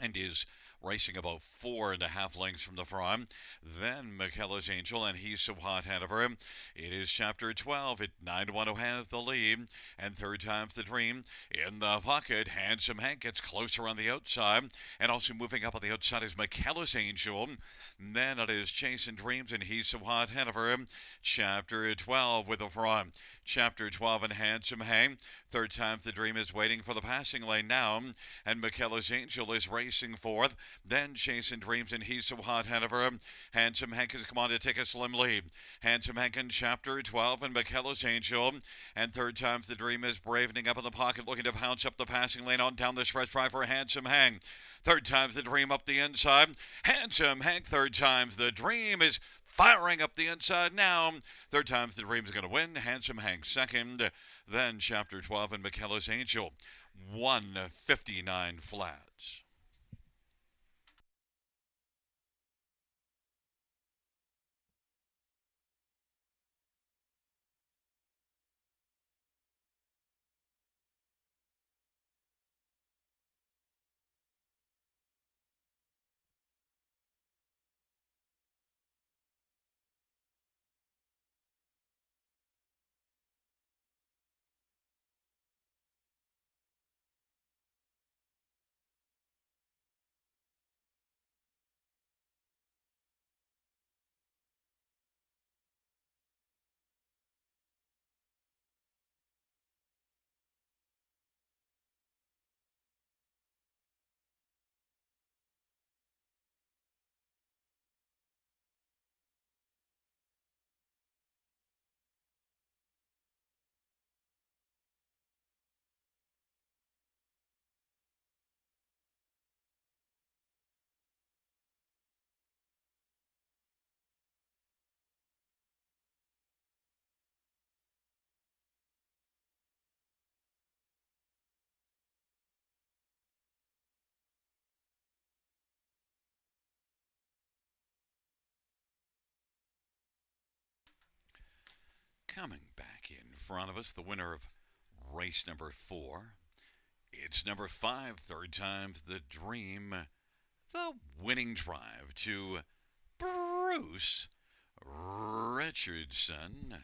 and is racing about 4.5 lengths from the front. Then McKellar's Angel, and he's so hot ahead of her. It is chapter 12 at 9-1 who has the lead, and third time's the dream in the pocket. Handsome Hank gets closer on the outside, and also moving up on the outside is McKellar's Angel. And then it is Chasing Dreams, and he's so hot ahead of her. Chapter 12 with the front. Chapter 12 and Handsome Hank. Third time's the dream is waiting for the passing lane now, and McKellar's Angel is racing fourth. Then Chasing Dreams, and he's so hot ahead of her. Handsome Hank has come on to take a slim lead. Handsome Hank in chapter 12 and McKellar's Angel. And third time's the dream is bravening up in the pocket, looking to pounce up the passing lane on down the stretch drive for Handsome Hank. Third time's the dream up the inside. Handsome Hank, third time's the dream is firing up the inside now. Third time's the dream is going to win. Handsome Hank second. Then chapter 12 and McKellar's Angel. 159 flats. Coming back in front of us, the winner of race number 4. It's number 5, third time's the dream. The winning drive to Bruce Richardson.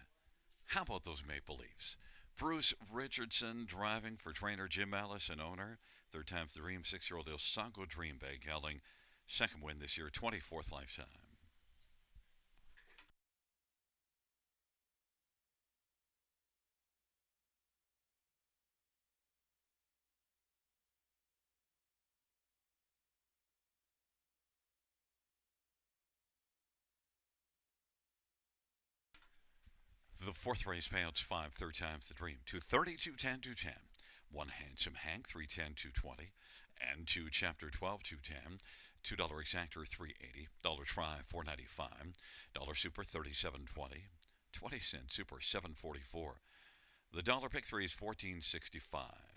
How about those Maple Leafs? Bruce Richardson driving for trainer Jim Ellis and owner. Third time's the dream, 6-year-old El Sango Dream Bag Gelding. Second win this year, 24th lifetime. The fourth race payouts 5, third time's the dream. 230, 210, 210. 1 Handsome Hank, 310, 220. And 2 Chapter 12, 210. $2 exactor, 380. Dollar try, 495. Dollar super, 37.20. 20-cent super, 744. The dollar pick 3 is 1465.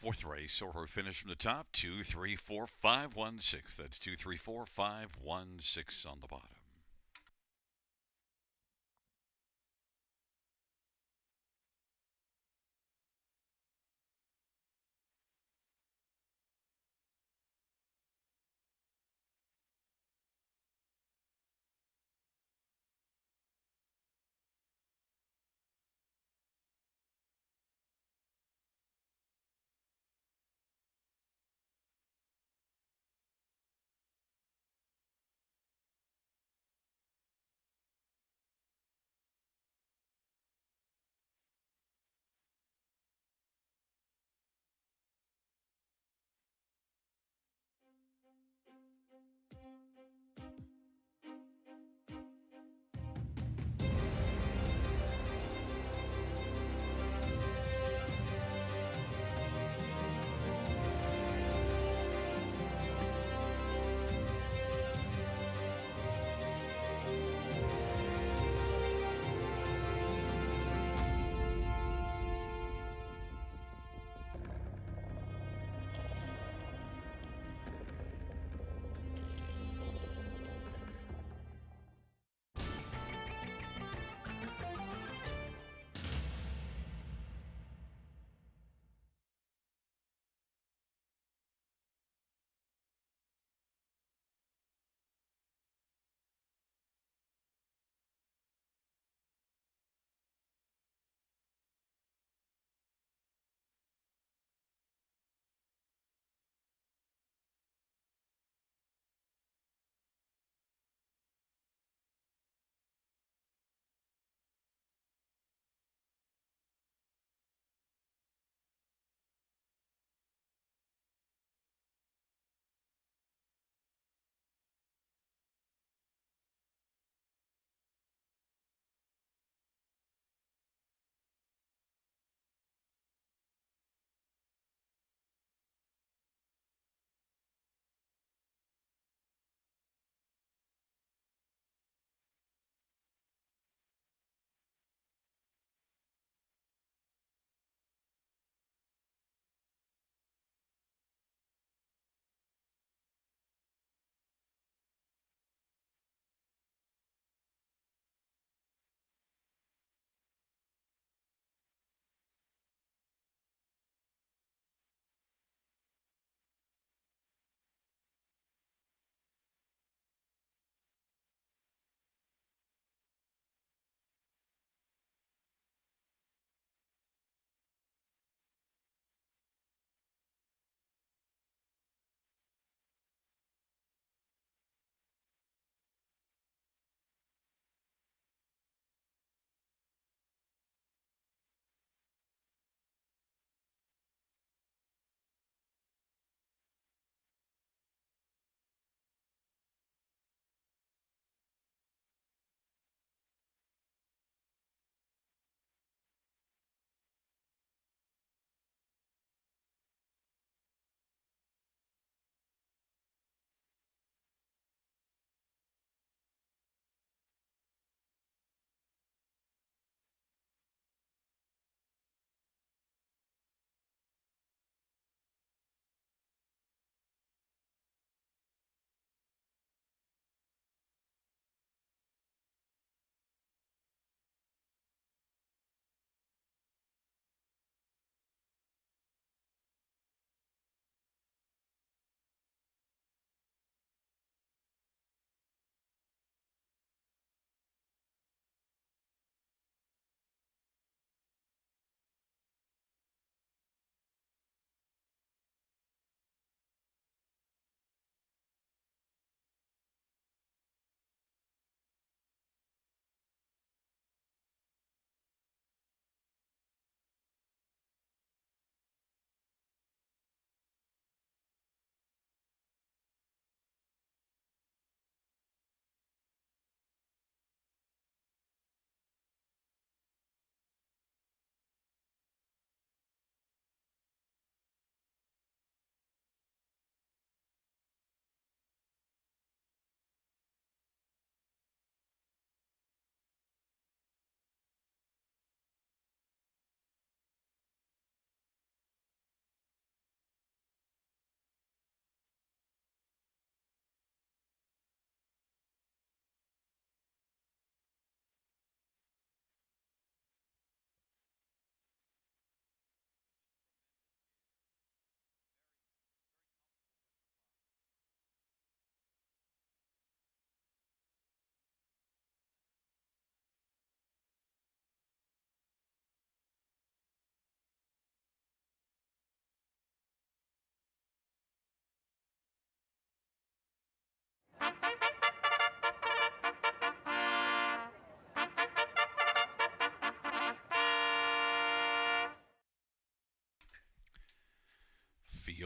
Fourth race, or her finish from the top, 234,516. That's 234,516 on the bottom.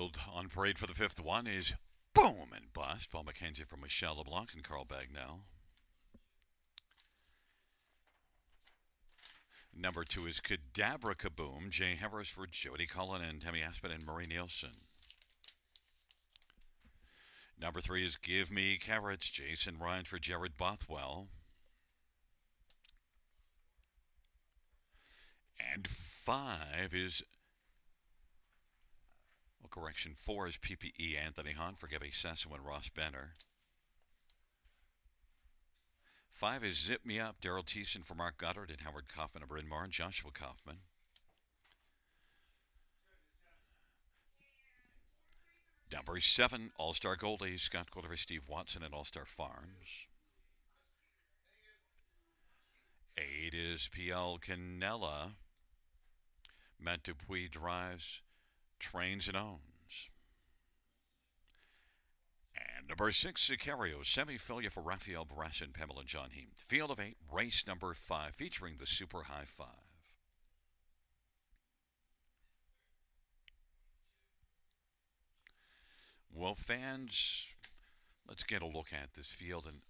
Field on parade for the fifth one is Boom and Bust. Paul McKenzie from Michelle LeBlanc and Carl Bagnell. Number 2 is Cadabra Kaboom. Jay Harris for Jody Cullen and Tammy Aspen and Marie Nielsen. Number 3 is Give Me Carrots. Jason Ryan for Jared Bothwell. And 5 is, well, correction, 4 is PPE Anthony Hahn for Gabby Sasso and Ross Benner. 5 is Zip Me Up, Daryl Thiessen for Mark Goddard and Howard Kaufman and Bryn Marr and Joshua Kaufman. Number 7, All-Star Goldie, Scott Golder, Steve Watson and All-Star Farms. 8 is PL Canella, Matt Dupuis drives, trains and owns. And number 6, Sicario, Semi-Filia for Rafael Barras and Pamela John Heem. Field of 8, race number 5, featuring the Super High 5. Well, fans, let's get a look at this field. And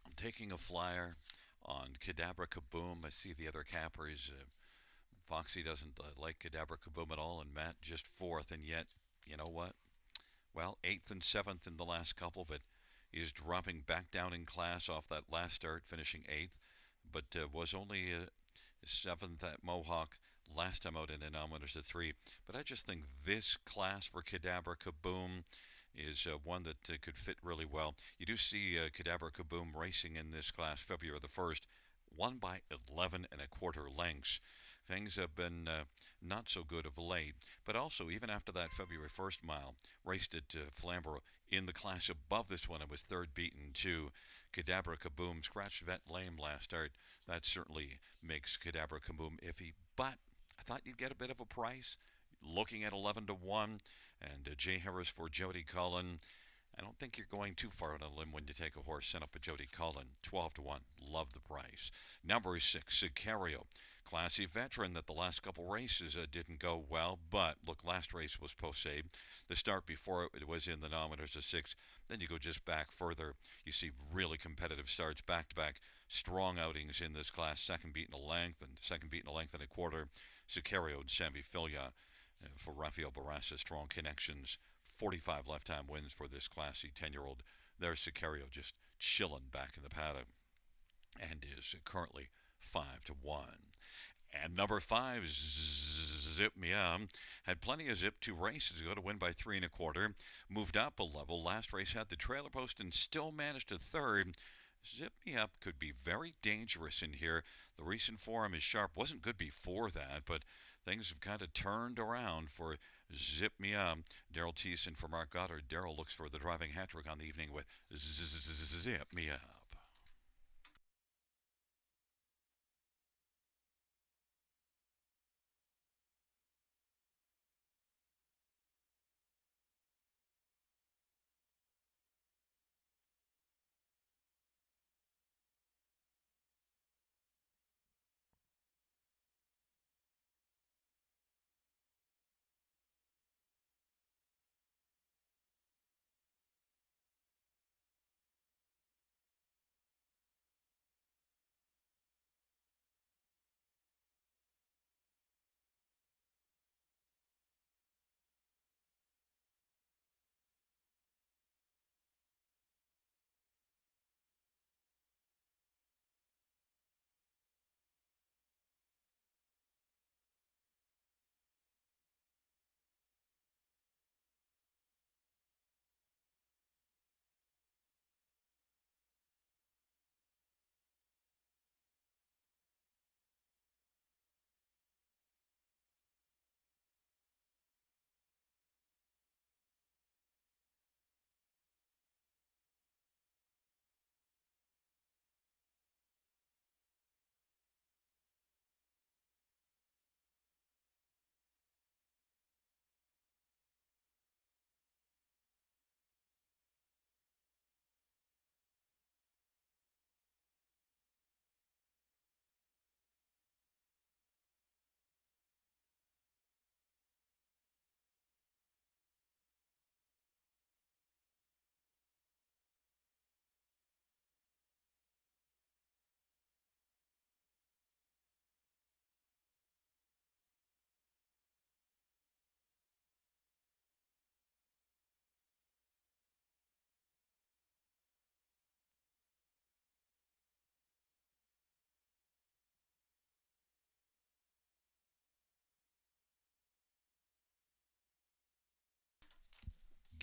I'm taking a flyer on Cadabra Kaboom. I see the other cappers. Foxy doesn't like Cadabra Kaboom at all, and Matt just 4th. And yet, you know what? Well, 8th and 7th in the last couple, but is dropping back down in class off that last start, finishing 8th, but was only 7th at Mohawk last time out in Anomalous at 3. But I just think this class for Cadabra Kaboom is one that could fit really well. You do see Cadabra Kaboom racing in this class February the 1st, won by 11 1/4 lengths. Things have been not so good of late, but also even after that February 1st mile, raced at Flamboro in the class above this one. It was 3rd beaten to Cadabra Kaboom. Scratched Vet lame last start. That certainly makes Cadabra Kaboom iffy, but I thought you'd get a bit of a price. Looking at 11 to 1, and Jay Harris for Jody Cullen. I don't think you're going too far on a limb when you take a horse sent up with Jody Cullen. 12 to 1. Love the price. Number 6, Sicario. Classy veteran that the last couple races didn't go well, but look, last race was Posey. The start before it was in the nominators of 6. Then you go just back further. You see really competitive starts, back-to-back strong outings in this class. Second beaten a length and 1/4. Sicario and Sammy Filia for Rafael Barassa. Strong connections. 45 left-time wins for this classy 10-year-old. There's Sicario just chilling back in the paddock and is currently 5 to 1. And number 5, Zip Me Up, had plenty of zip 2 races ago to win by 3 1/4. Moved up a level. Last race had the trailer post and still managed a 3rd. Zip Me Up could be very dangerous in here. The recent form is sharp. Wasn't good before that, but things have kind of turned around for Zip Me Up. Daryl Thiessen for Mark Goddard. Daryl looks for the driving hat trick on the evening with Zip Me Up.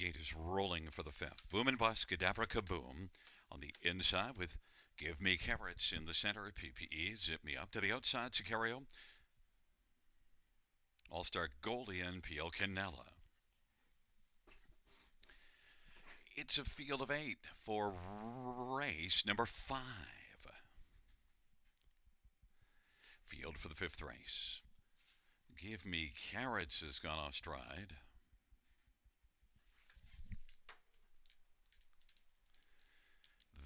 gate is rolling for the fifth. Boom and bust, Kadabra Kaboom on the inside with Give Me Carrots in the center. PPE, Zip Me Up to the outside. Sicario, All-Star Goldie, and PL Canella. It's a field of 8 for race number 5. Field for the 5th race. Give Me Carrots has gone off stride.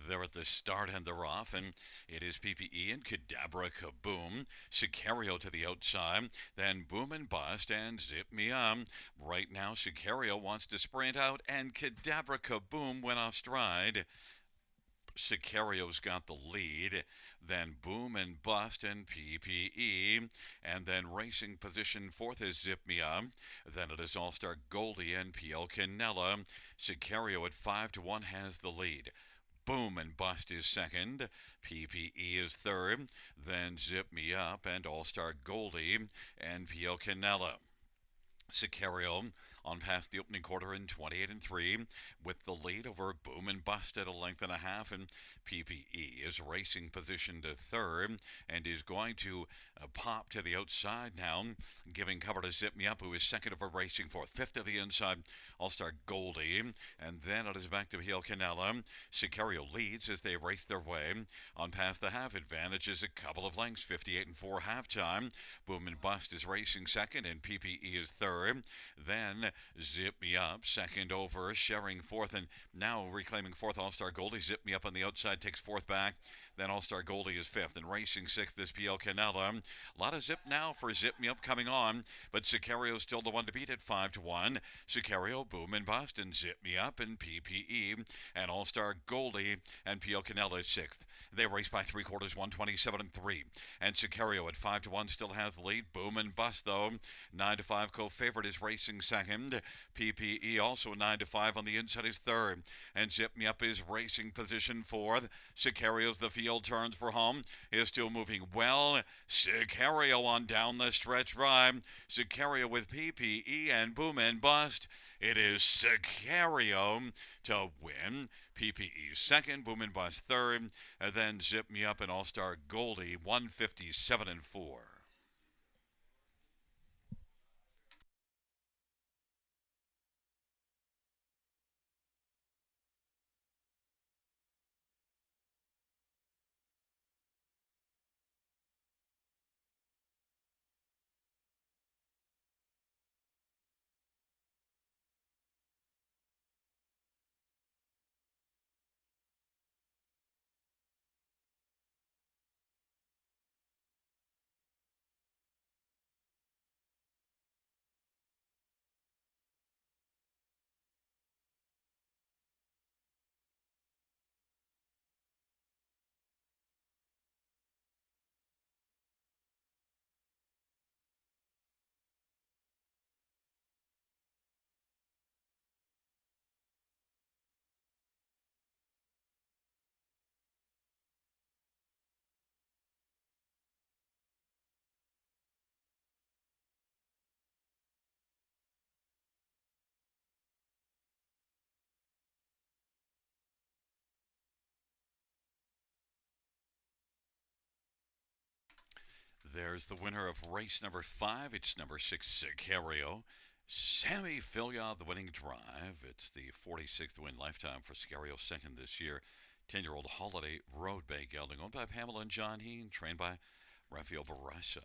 They're at the start and they're off, and it is PPE and Kadabra Kaboom. Sicario to the outside, then Boom and Bust and Zip Me Up. Right now, Sicario wants to sprint out, and Kadabra Kaboom went off stride. Sicario's got the lead, then Boom and Bust and PPE, and then racing position 4th is Zip Me Up. Then it is All-Star Goldie and PL Canella. Sicario at 5-1 has the lead. Boom and Bust is second. PPE is third. Then Zip Me Up and All-Star Goldie and PL Canella. Sicario on past the opening quarter in 28-3 with the lead over Boom and Bust at a length and a half, and PPE is racing position to third and is going to pop to the outside now, giving cover to Zip Me Up, who is second over racing fourth. Fifth to the inside, All-Star Goldie, and then it is back to PL Canella. Sicario leads as they race their way on past the half. Advantages a couple of lengths, 58-4 halftime. Boom and Bust is racing second, and PPE is third. Then Zip Me Up second over, sharing fourth, and now reclaiming fourth. All-Star Goldie. Zip Me Up on the outside takes fourth back. Then All-Star Goldie is fifth, and racing sixth is PL Canella. A lot of zip now for Zip Me Up coming on, but Sicario's still the one to beat at 5-1. Sicario, Boom and Bust, and Zip Me Up, and PPE, and All-Star Goldie, and PL Canella is sixth. They race by 3/4, 127-3, and Sicario at 5-1 still has the lead. Boom and Bust, though, 9-5 co-favorite, is racing second. PPE also 9-5 on the inside is third, and Zip Me Up is racing position fourth. Sicario's the field turns for home, is still moving well. Sicario on down the stretch drive. Sicario with PPE and Boom and Bust. It is Sicario to win. PPE second, Boom and Bust third, and then Zip Me Up and All-Star Goldie 157-4. There's the winner of race number 5. It's number 6, Sicario. Sammy Filia, the winning drive. It's the 46th win lifetime for Sicario, second this year. 10-year-old Holiday Road Bay gelding, owned by Pamela and John Heen, trained by Rafael Barraza.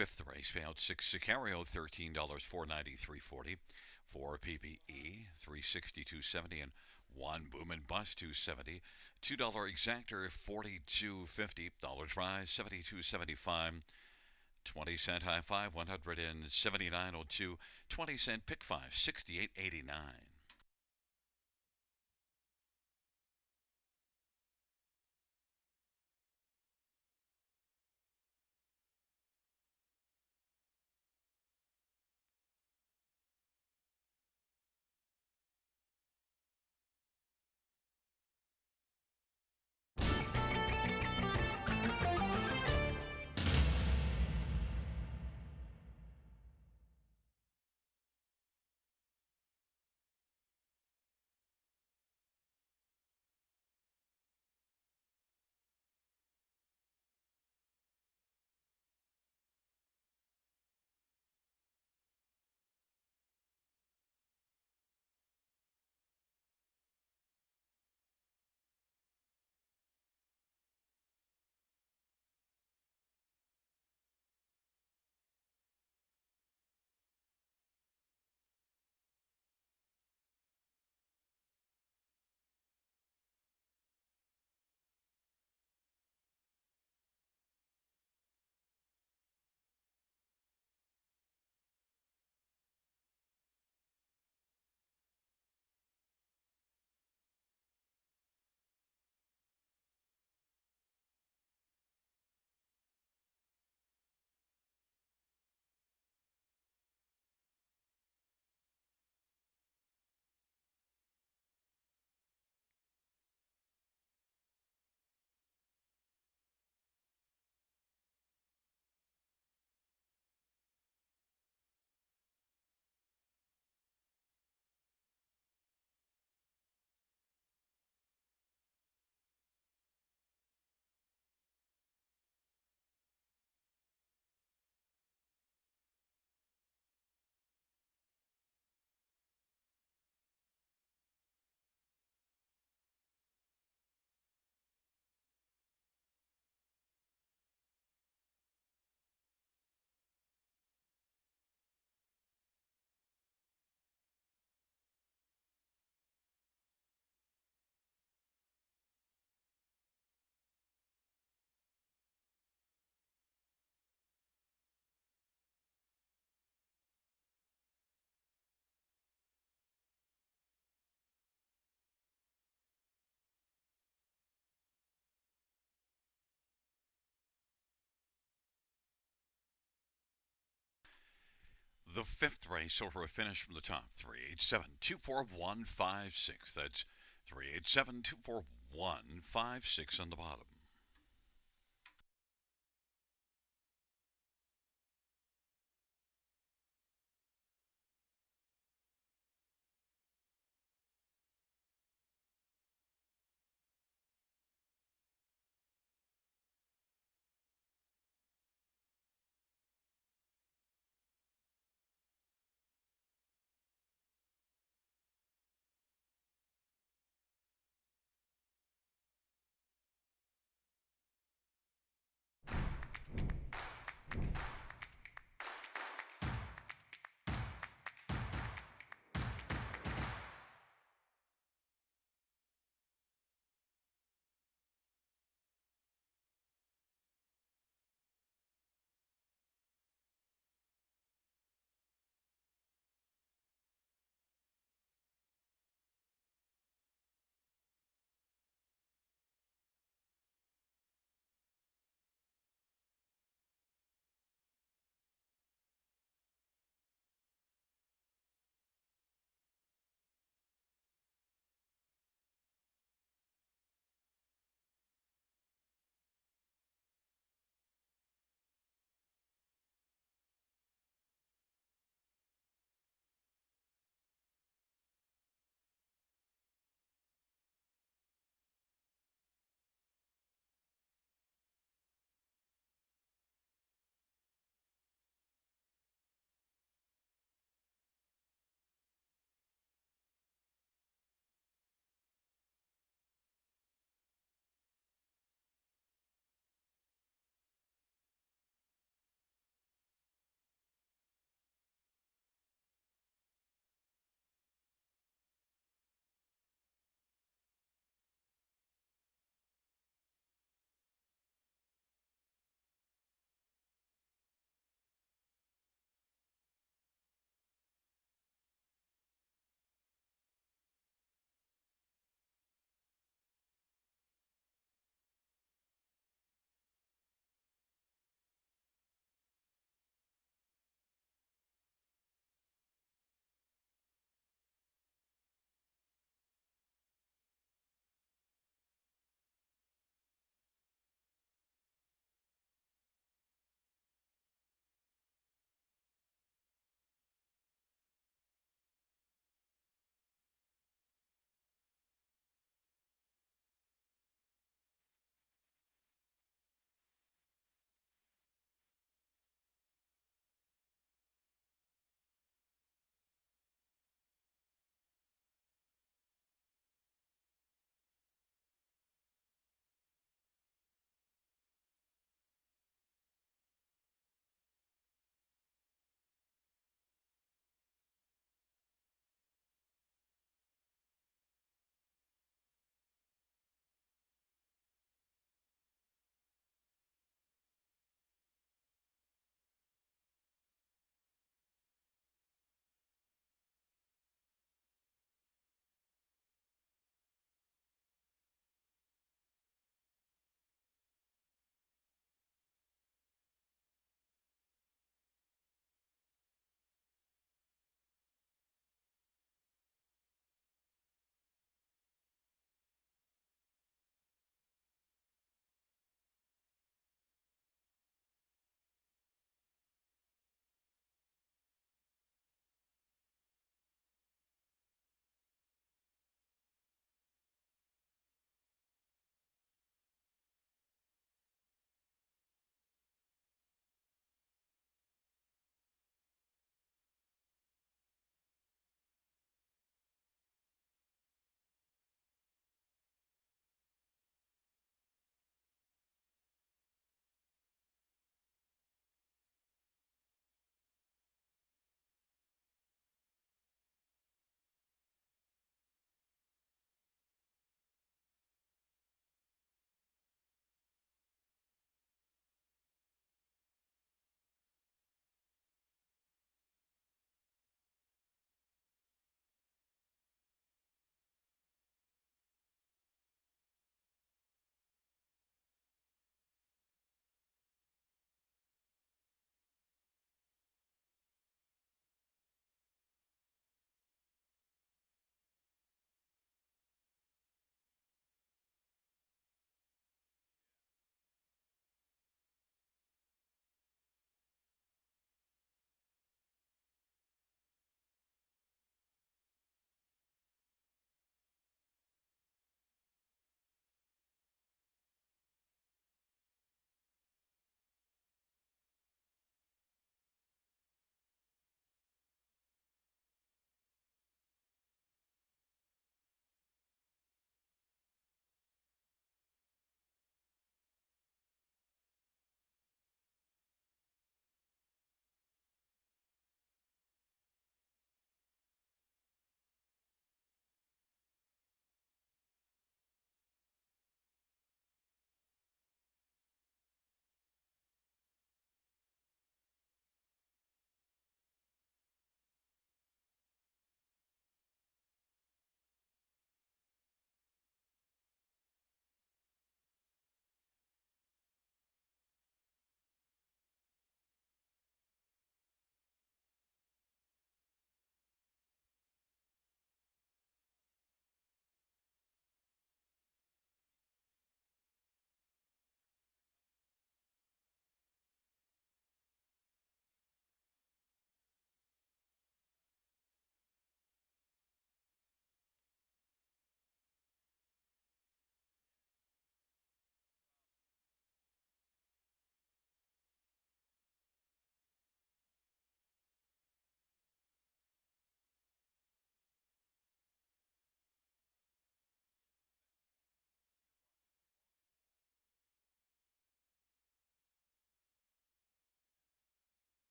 fifth race, payout 6 Sicario, $13, 493.40. 4 PPE, 362.70, and 1 Boom and Bust, 270. $2 Exactor, 42.50. Dollars Rise, 72.75. 20-cent High Five, 179.02. 20-cent Pick Five, 68.89. The fifth race over a finish from the top, 387-24156. That's 387-24156 on the bottom.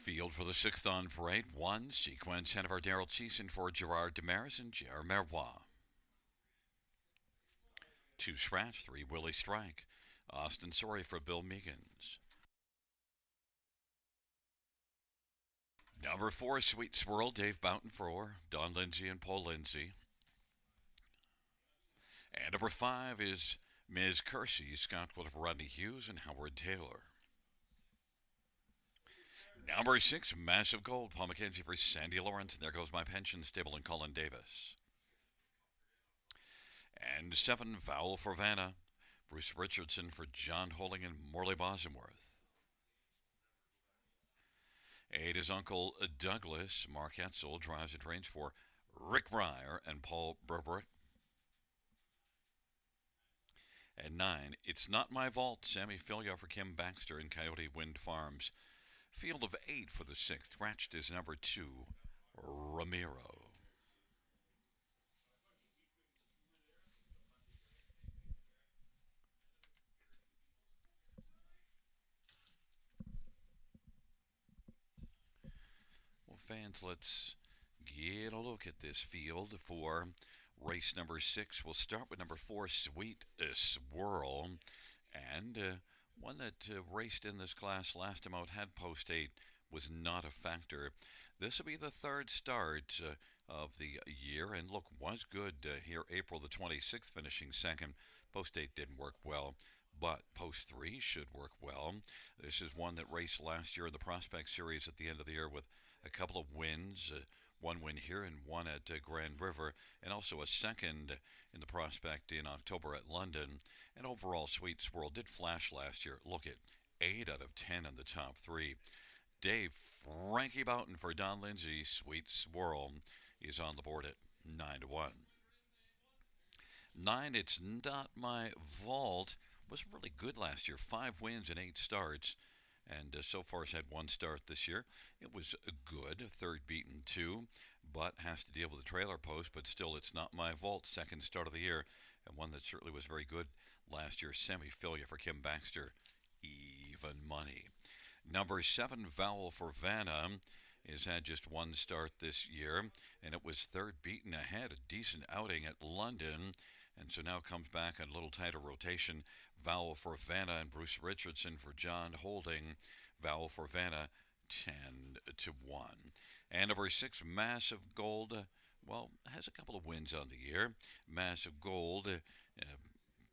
Field for the sixth on parade. One, sequence head of our Daryl Thiessen for Gerard Demaris and Jer Merrois. Two, scratch. Three, Willie Strike. Austin Sorry for Bill Meegans. Number four, Sweet Swirl, Dave Boughton for Don Lindsay and Paul Lindsay. And number five is Ms. Kersey, Scott Will for Rodney Hughes and Howard Taylor. Number six, Massive Gold, Paul McKenzie for Sandy Lawrence, and There Goes My Pension, Stable and Colin Davis. And seven, Vowel for Vanna, Bruce Richardson for John Holding and Morley Bosworth. Eight is Uncle Douglas, Mark Etzel drives and trains for Rick Breyer and Paul Burbrick. And nine, It's Not My Vault, Sammy Filia for Kim Baxter and Coyote Wind Farms. Field of eight for the sixth, scratched is number two, Ramiro. Well, fans, let's get a look at this field for race number six. We'll start with number four, Sweet Swirl, and one that raced in this class last time out, had post 8, was not a factor. This will be the third start of the year, and look, was good here April the 26th, finishing second. Post 8 didn't work well, but post 3 should work well. This is one that raced last year in the Prospect Series at the end of the year with a couple of wins, one win here and one at Grand River, and also a second in the Prospect in October at London. And overall, Sweet Swirl did flash last year. Look at 8 out of 10 in the top 3. Dave Frankie Boughton for Don Lindsay. Sweet Swirl is on the board at 9-1. 9, It's Not My Vault, was really good last year. 5 wins and 8 starts, and so far has had 1 start this year. It was good, third beaten 2, but has to deal with the trailer post. But still, It's Not My Vault, second start of the year, and one that certainly was very good last year. Semi-Filia for Kim Baxter, even money. Number 7, Vowel for Vanna, has had just 1 start this year, and it was third beaten ahead, a decent outing at London, and so now comes back on a little tighter rotation. Vowel for Vanna and Bruce Richardson for John Holding. Vowel for Vanna, 10-1. And number 6, Massive Gold, well, has a couple of wins on the year. Massive Gold,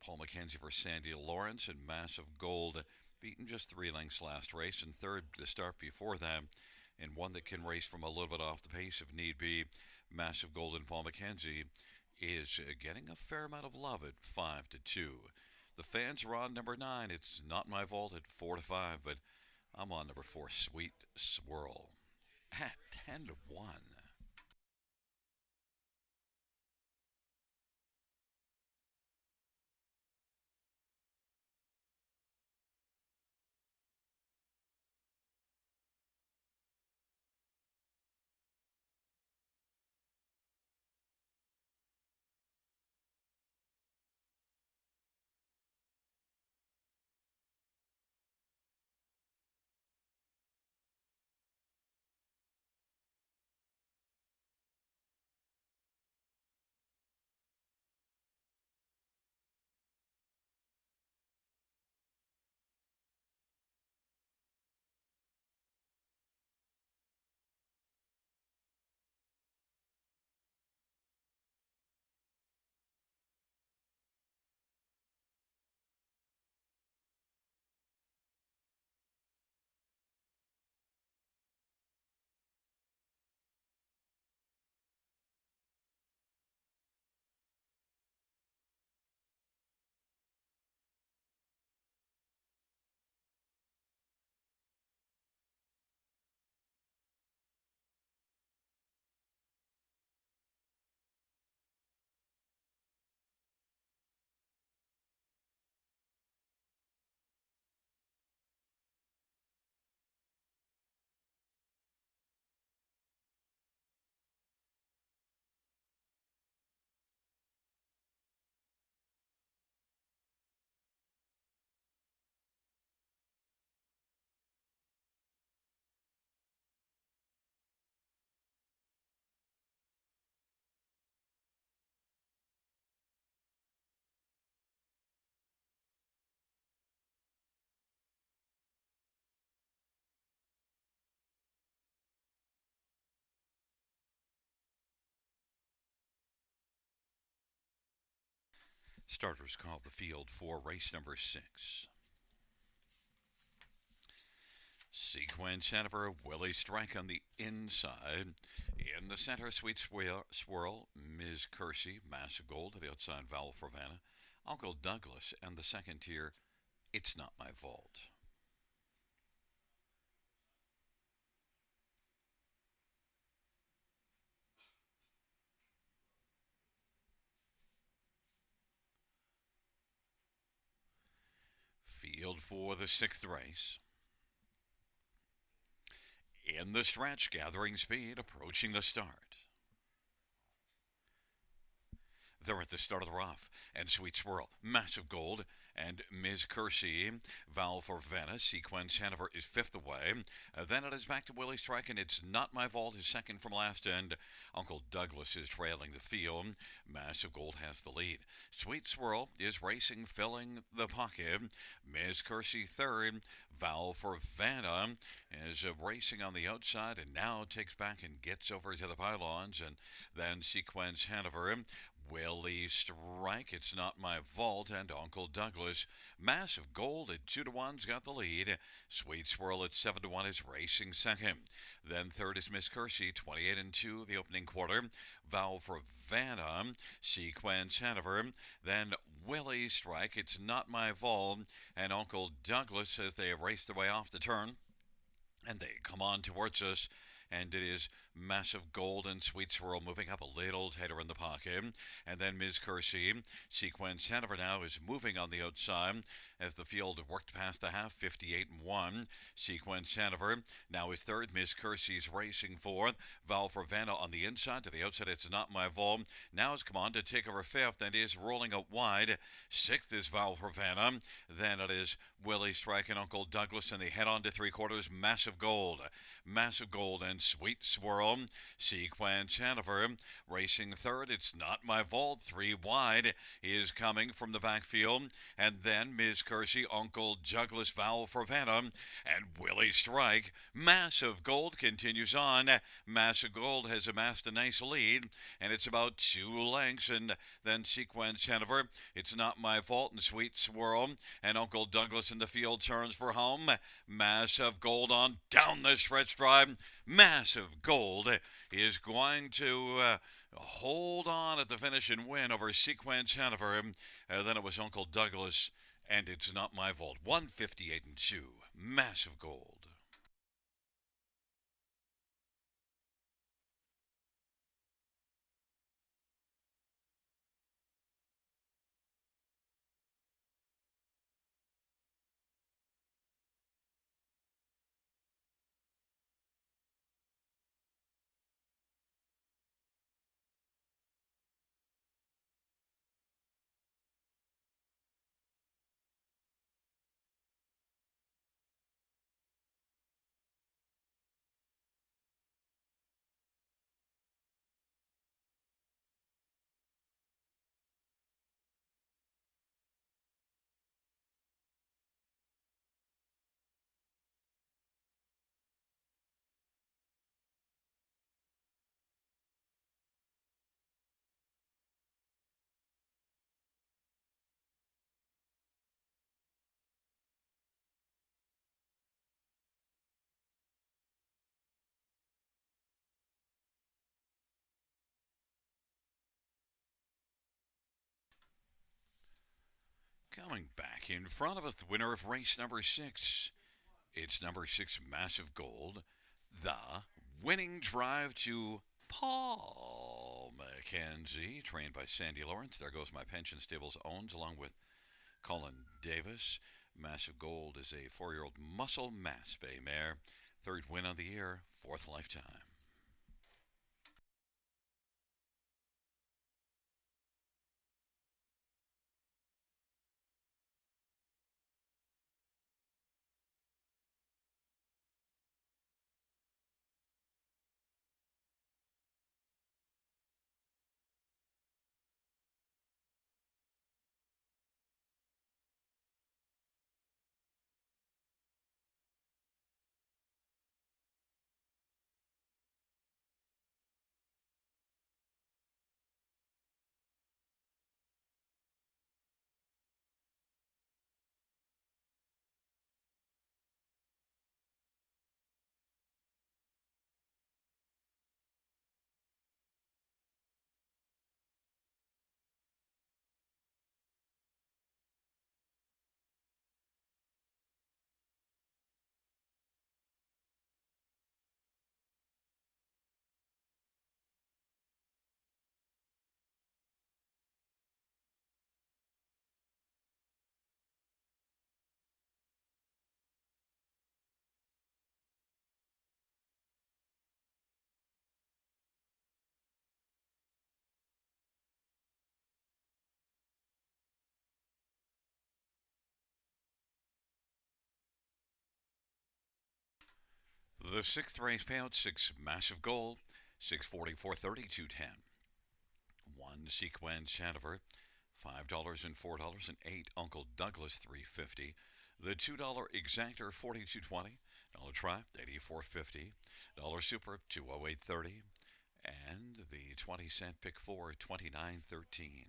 Paul McKenzie for Sandy Lawrence, and Massive Gold beaten just 3 lengths last race, and third the start before that, and one that can race from a little bit off the pace if need be. Massive Gold and Paul McKenzie is getting a fair amount of love at 5-2. The fans are on number 9. It's Not My Vault at 4-5, but I'm on number 4, Sweet Swirl at 10-1. Starters call the field for race number 6. Sequence Hanover, Willie Strike on the inside. In the center, Sweet Swirl, Ms. Kersey, Massive Gold to the outside, Val for Vanna. Uncle Douglas, and the second tier, It's Not My Fault. Field for the 6th race. In the stretch, gathering speed, approaching the start. They're at the start of the rough, and Sweet Swirl, Massive Gold, and Ms. Kersey, Val for Venice. Sequence Hanover is 5th away. Then it is back to Willie Strike, and It's Not My Fault is second from last, and Uncle Douglas is trailing the field. Massive Gold has the lead. Sweet Swirl is racing, filling the pocket. Ms. Kersey third. Val for Vanna is racing on the outside and now takes back and gets over to the pylons, and then Sequence Hanover, Willie Strike, It's Not My Fault, and Uncle Douglas. Massive Gold at 2-1's got the lead. Sweet Swirl at 7-1 is racing second. Then third is Miss Kersey, 28-2, the opening quarter. Val for Vanna, Sequence Hanover. Then Willie Strike, It's Not My Fault, and Uncle Douglas as they race their way off the turn. And they come on towards us, and it is Massive Gold and Sweet Swirl moving up a little tighter in the pocket. And then Ms. Kersey, Sequence Hanover now is moving on the outside as the field worked past the half, 58-1. Sequence Hanover now is third. Ms. Kersey's racing fourth. Val for Vanna on the inside. To the outside, It's Not My Fault. Now has come on to take over fifth and is rolling out wide. Sixth is Val for Vanna. Then it is Willie Strike and Uncle Douglas, and they head on to three quarters. Massive Gold. Massive Gold and Sweet Swirl. Sequence Hanover racing third. It's Not My Fault. 3 wide is coming from the backfield. And then Ms. Kersey, Uncle Douglas, Val for Vanna, and Willie Strike. Massive Gold continues on. Massive Gold has amassed a nice lead, and it's about 2 lengths. And then Sequence Hanover, It's Not My Fault, and Sweet Swirl, and Uncle Douglas in the field turns for home. Massive Gold on down the stretch drive. Massive Gold is going to hold on at the finish and win over Sequence Hanover. Then it was Uncle Douglas, and It's Not My Fault. 158-2. Massive Gold. Coming back in front of us, the winner of race number 6. It's number 6, Massive Gold. The winning drive to Paul McKenzie, trained by Sandy Lawrence. There goes my pension stables owns, along with Colin Davis. Massive Gold is a 4-year-old muscle mass bay mare. Third win of the year, fourth lifetime. The sixth race payout, 6 massive gold, 640, 430, 210. 1 sequence Hanover, $5 and $4 and 8 Uncle Douglas 350. The $2 exactor 42.20. Dollar trap 84.50. Dollar super 208.30. And the 20-cent pick 4 29.13.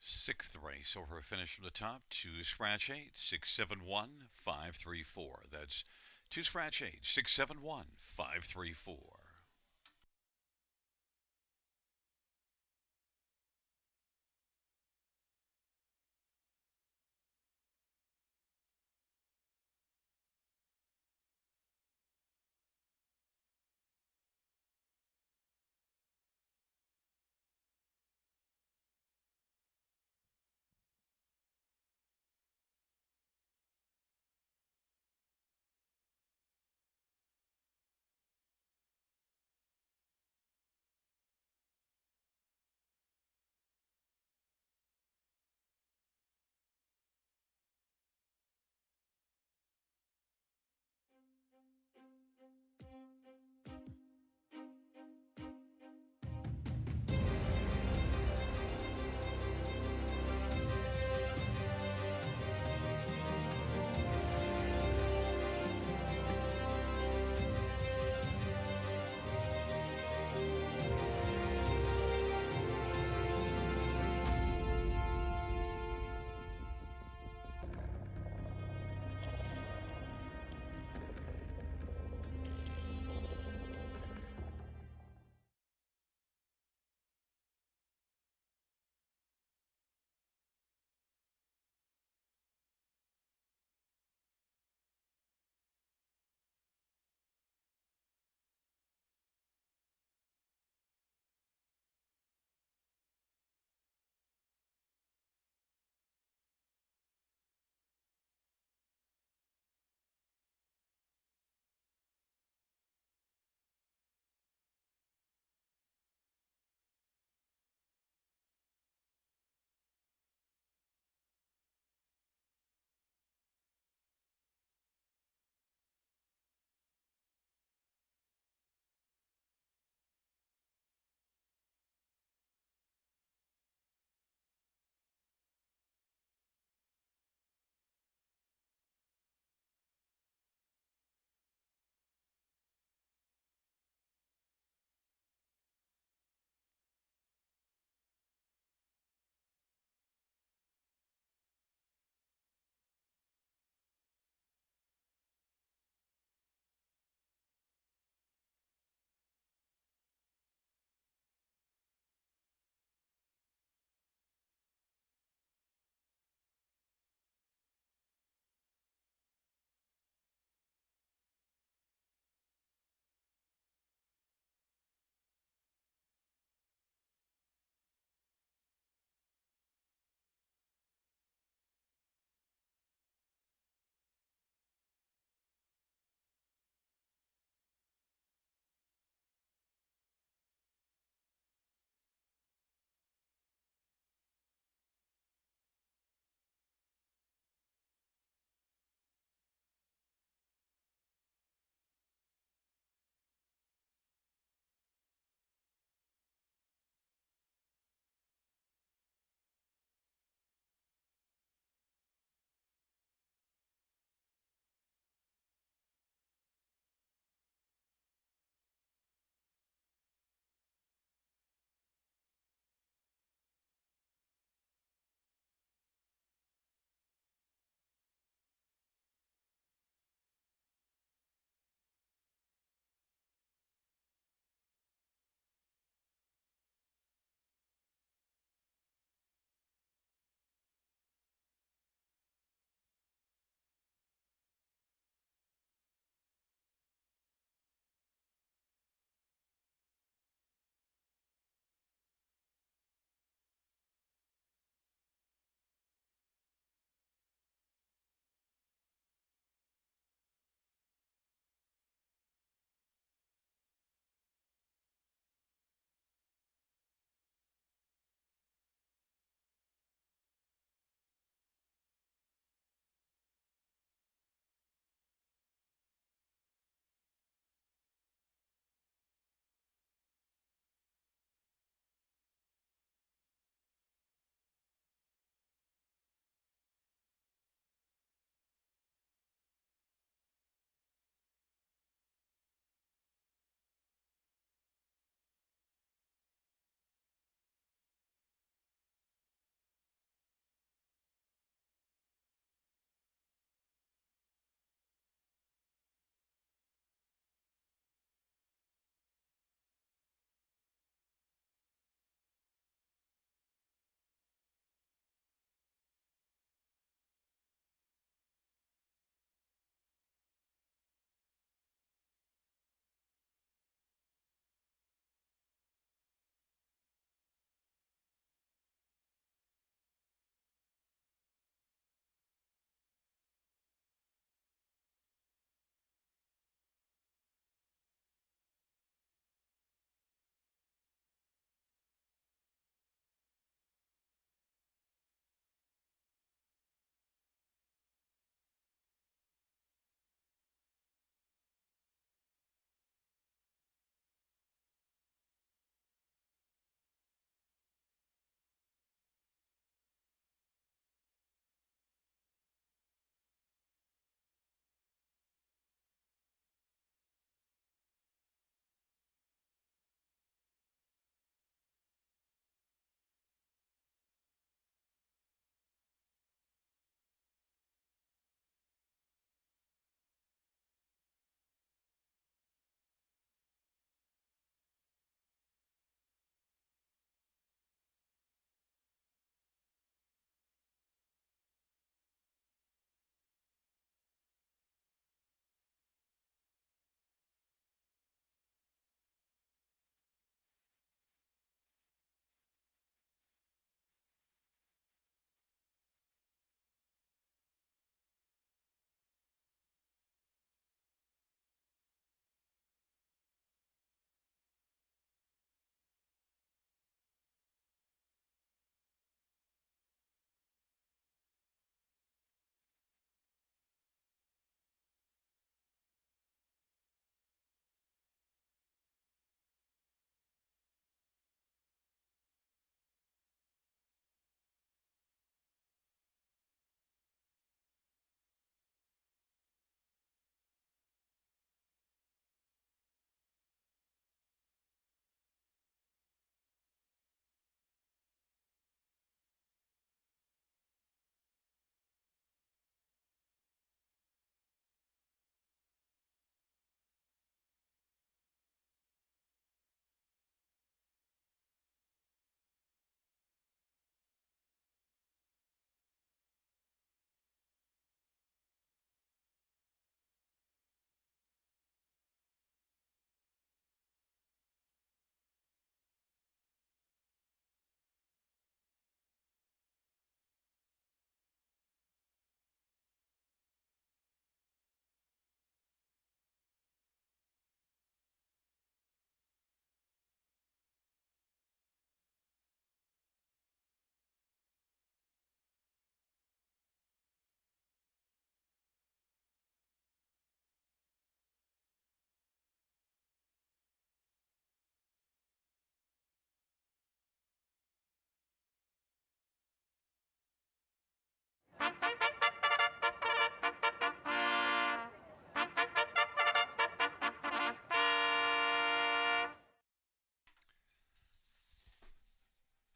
6th race over a finish from the top. 2 scratch 8, 671, 534. That's 2 scratch 8, 671, 534.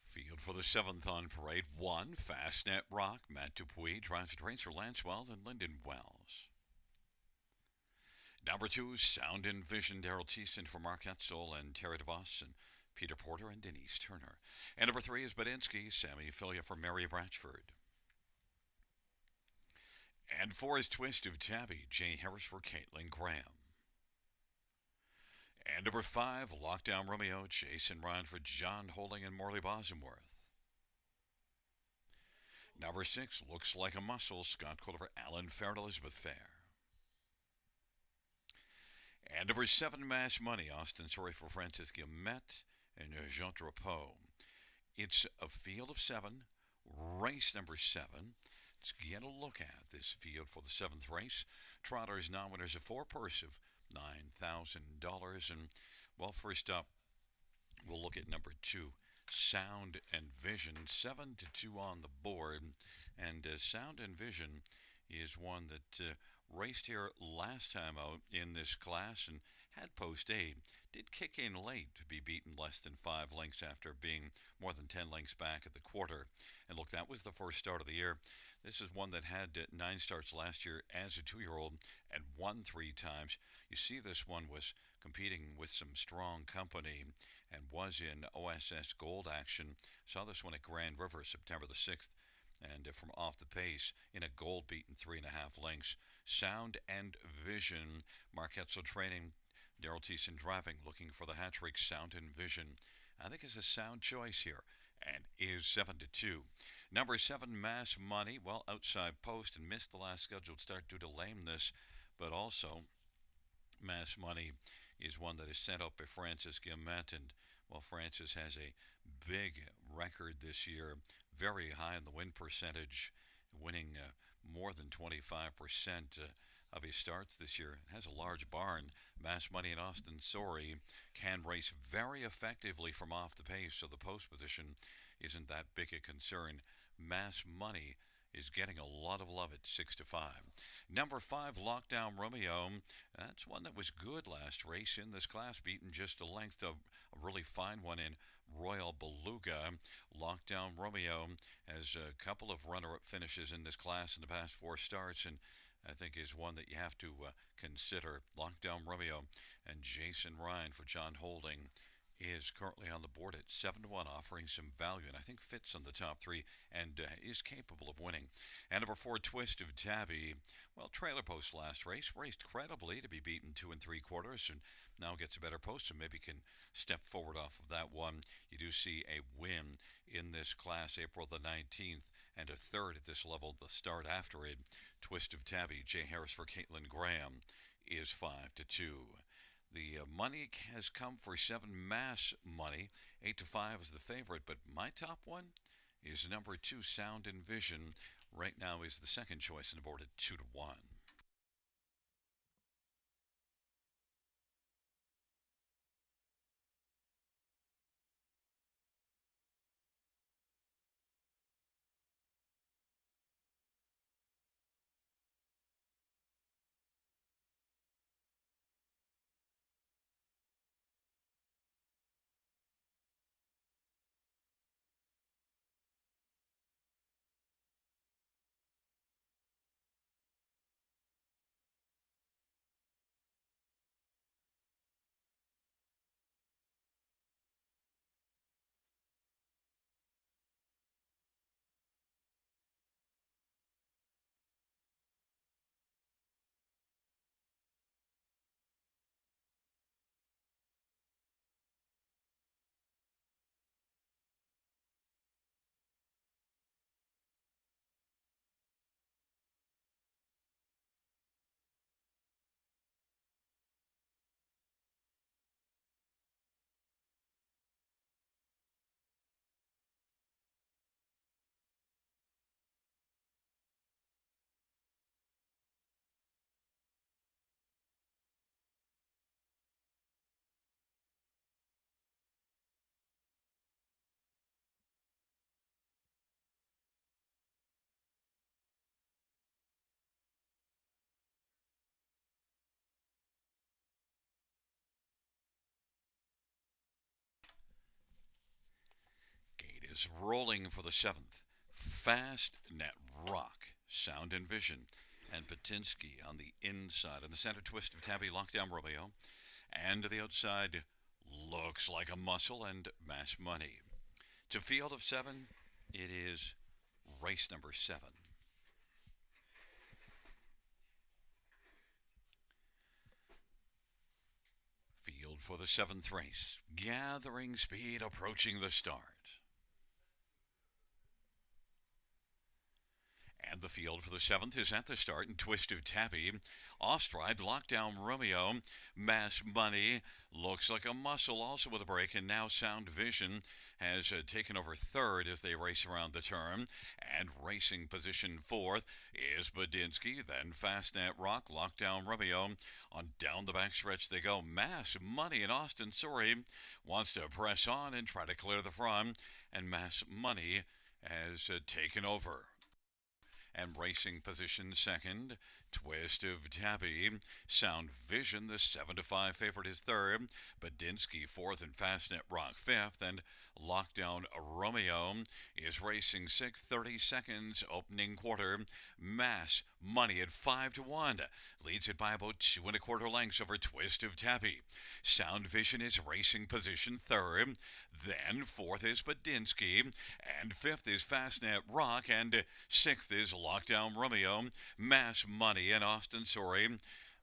Field for the seventh on parade. 1, Fastnet Rock. Matt Dupuis drives the trains for Lance Wells and Lyndon Wells. Number 2, Sound and Vision. Daryl Thiessen for Mark Etzel and Terry DeVos and Peter Porter and Denise Turner. And number 3 is Badinsky. Sammy Filia for Mary Bratchford. And 4 is Twist of Tabby. Jay Harris for Caitlin Graham. And number 5, Lockdown Romeo. Jason Ryan for John Holding and Morley Bosworth. Number 6, Looks Like a Muscle. Scott Kohler for Alan Fair and Elizabeth Fair. And number 7, Mass Money. Austin Sorry for Francis Guillemette and Jean Drapeau. It's a field of 7, race number 7. Let's get a look at this field for the 7th race. Trotters non-winners, a 4-purse of $9,000. And, well, first up, we'll look at number 2, Sound and Vision. 7 to 2 on the board. And Sound and Vision is one that raced here last time out in this class and had post A. Did kick in late to be beaten less than 5 lengths after being more than 10 lengths back at the quarter. And look, that was the first start of the year. This is one that had 9 starts last year as a 2-year-old and won 3 times. You see, this one was competing with some strong company and was in OSS Gold action. Saw this one at Grand River September the 6th. And from off the pace in a gold beaten 3.5 lengths. Sound and Vision. Mark Etzel training. Daryl Thiessen driving, looking for the hat trick. Sound and Vision, I think, is a sound choice here, and is 7 to 2. Number 7, Mass Money. Well, outside post and missed the last scheduled start due to lameness, but also Mass Money is one that is sent up by Francis Guillemette, and well, Francis has a big record this year, very high in the win percentage, winning more than 25% of his starts this year. It has a large barn. Mass Money and Austin Sorry can race very effectively from off the pace, so the post position isn't that big a concern. Mass Money is getting a lot of love at 6 to 5. Number 5, Lockdown Romeo. That's one that was good last race in this class, beaten just a length of a really fine one in Royal Beluga. Lockdown Romeo has a couple of runner-up finishes in this class in the past 4 starts, and I think is one that you have to consider. Lockdown Romeo and Jason Ryan for John Holding is currently on the board at 7 to 1, offering some value, and I think fits on the top 3 and is capable of winning. And number 4, Twist of Tabby. Well, trailer post last race, raced credibly to be beaten 2 3/4, and now gets a better post, and maybe can step forward off of that one. You do see a win in this class April the 19th, and a third at this level the start after it. Twist of Tabby, Jay Harris for Caitlin Graham, is 5 to 2. The money has come for 7, Mass Money. 8 to 5 is the favorite, but my top one is number 2, Sound and Vision. Right now is the second choice on the board at 2 to 1. is rolling for the seventh. Fast Net Rock, Sound and Vision, and Patinsky on the inside. On the center, Twist of Tabby, Lockdown Romeo. And to the outside, Looks Like a Muscle and Mass Money. To field of seven, it is race number 7. Field for the 7th race. Gathering speed, approaching the start. And the field for the 7th is at the start in Twist of Tabby. Off stride, Lockdown Romeo, Mass Money, Looks Like a Muscle, also with a break, and now Sound Vision has taken over third as they race around the turn. And racing position 4th is Badinsky, then Fastnet Rock, Lockdown Romeo. On down the backstretch they go. Mass Money and Austin Sorry wants to press on and try to clear the front, and Mass Money has taken over. And racing position 2nd, Twist of Tabby. Sound Vision, the 7-5 favorite, is 3rd. Badinsky 4th, and Fastnet Rock 5th. And Lockdown Romeo is racing 6th, 30 seconds, opening quarter. Mass Money at 5-1. Leads it by about 2 1/4 lengths over Twist of Tabby. Sound Vision is racing position 3rd. Then 4th is Badinsky. And 5th is Fastnet Rock. And 6th is Lockdown Romeo. Mass Money and Austin Sorry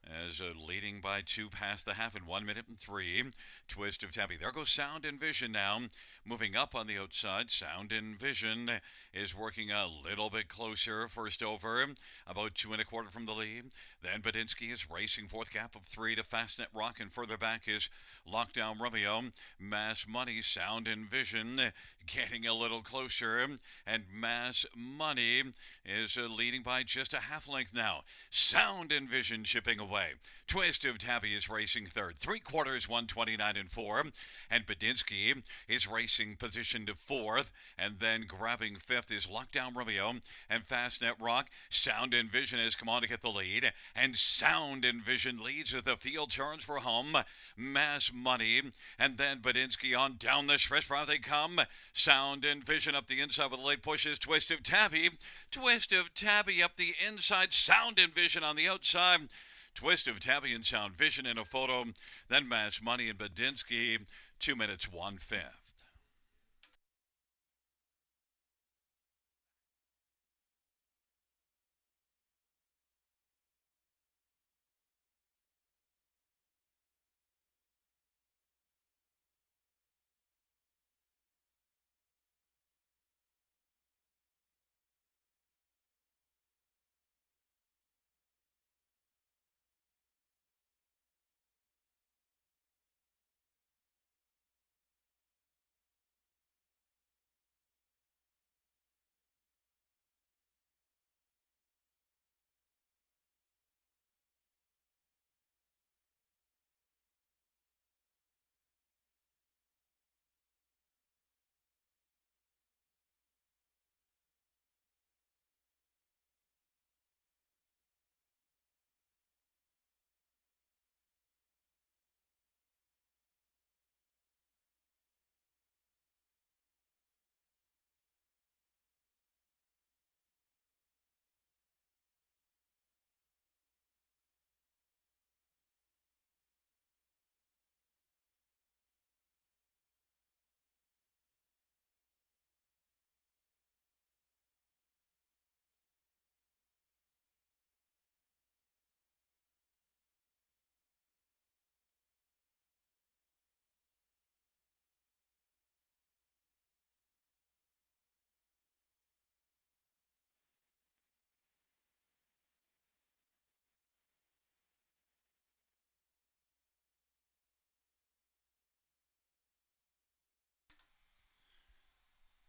as leading by 2 past the half in 1 minute and 3. Twist of Tabby. There goes Sound and Vision now. Moving up on the outside. Sound and Vision is working a little bit closer. First over, about 2 1/4 from the lead. Then Badinsky is racing 4th, gap of 3 to Fastnet Rock, and further back is Lockdown Romeo. Mass Money, Sound and Vision getting a little closer, and Mass Money is leading by just a half length now. Sound and Vision chipping away. Twist of Tabby is racing 3rd, 3/4, 129 and 4, and Badinsky is racing position to 4th, and then grabbing 5th is Lockdown Romeo and Fastnet Rock. Sound and Vision has come on to get the lead, and Sound and Vision leads as the field turns for home. Mass Money, and then Badinsky on down the stretch. Round they come. Sound and Vision up the inside with the late pushes. Twist of Tabby. Twist of Tabby up the inside. Sound and Vision on the outside. Twist of Tabby and Sound Vision in a photo. Then Mass Money and Badinsky. 2 minutes, 1/5.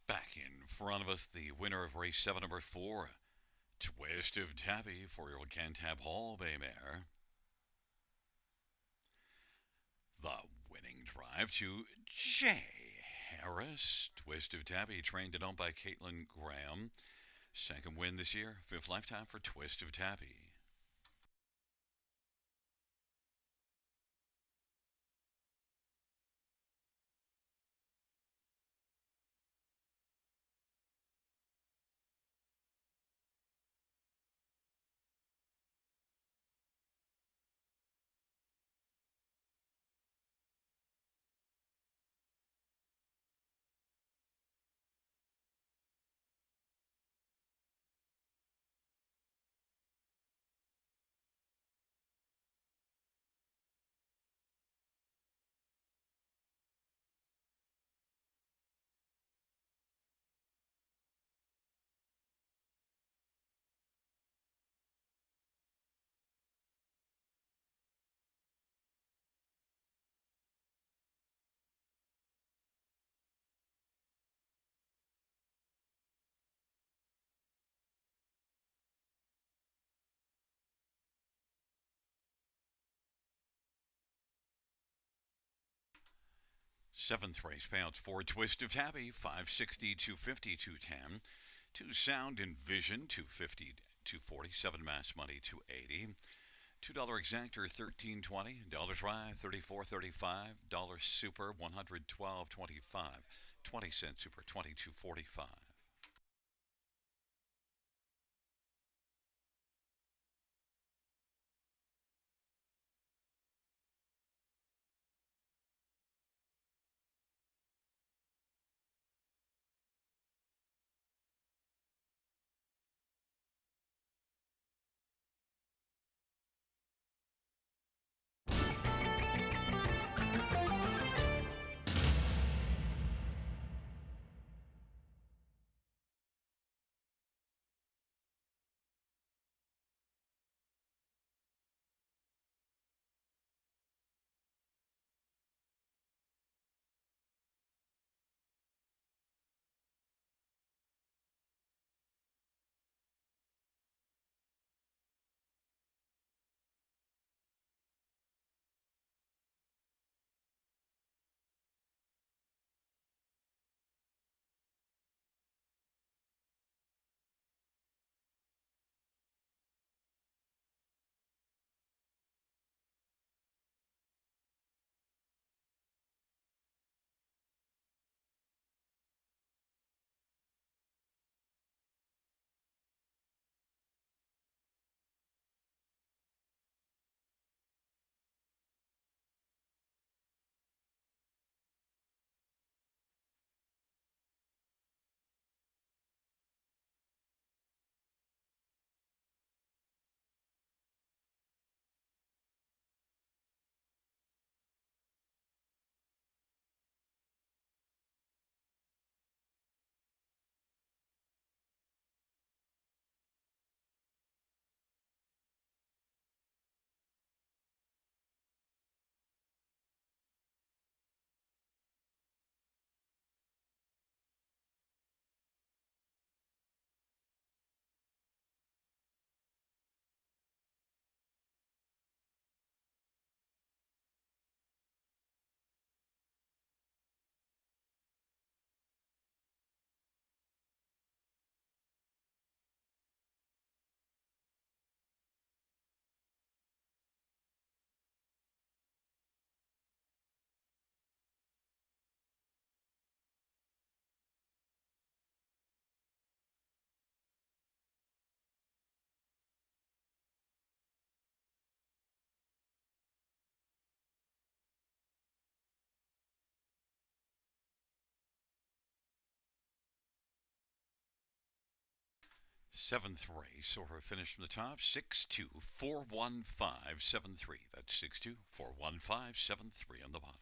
Back in front of us, the winner of race 7, number 4, Twist of Tabby, 4-year-old Cantab Hall Bay mare. The winning drive to Jay Harris. Twist of Tabby, trained and owned by Caitlin Graham. 2nd win this year, 5th lifetime for Twist of Tabby. Seventh race payouts for Twist of Tabby, 560, 250, 210. Two Sound and Vision, 250, 240. Seven Mass Money, 280. $2 Exactor, 13.20. Dollar Try, 34.35. Dollar Super, 112.25. 20-cent Super, 22.45. Seventh race, or finish from the top, 62411573. That's 62411573 on the bottom.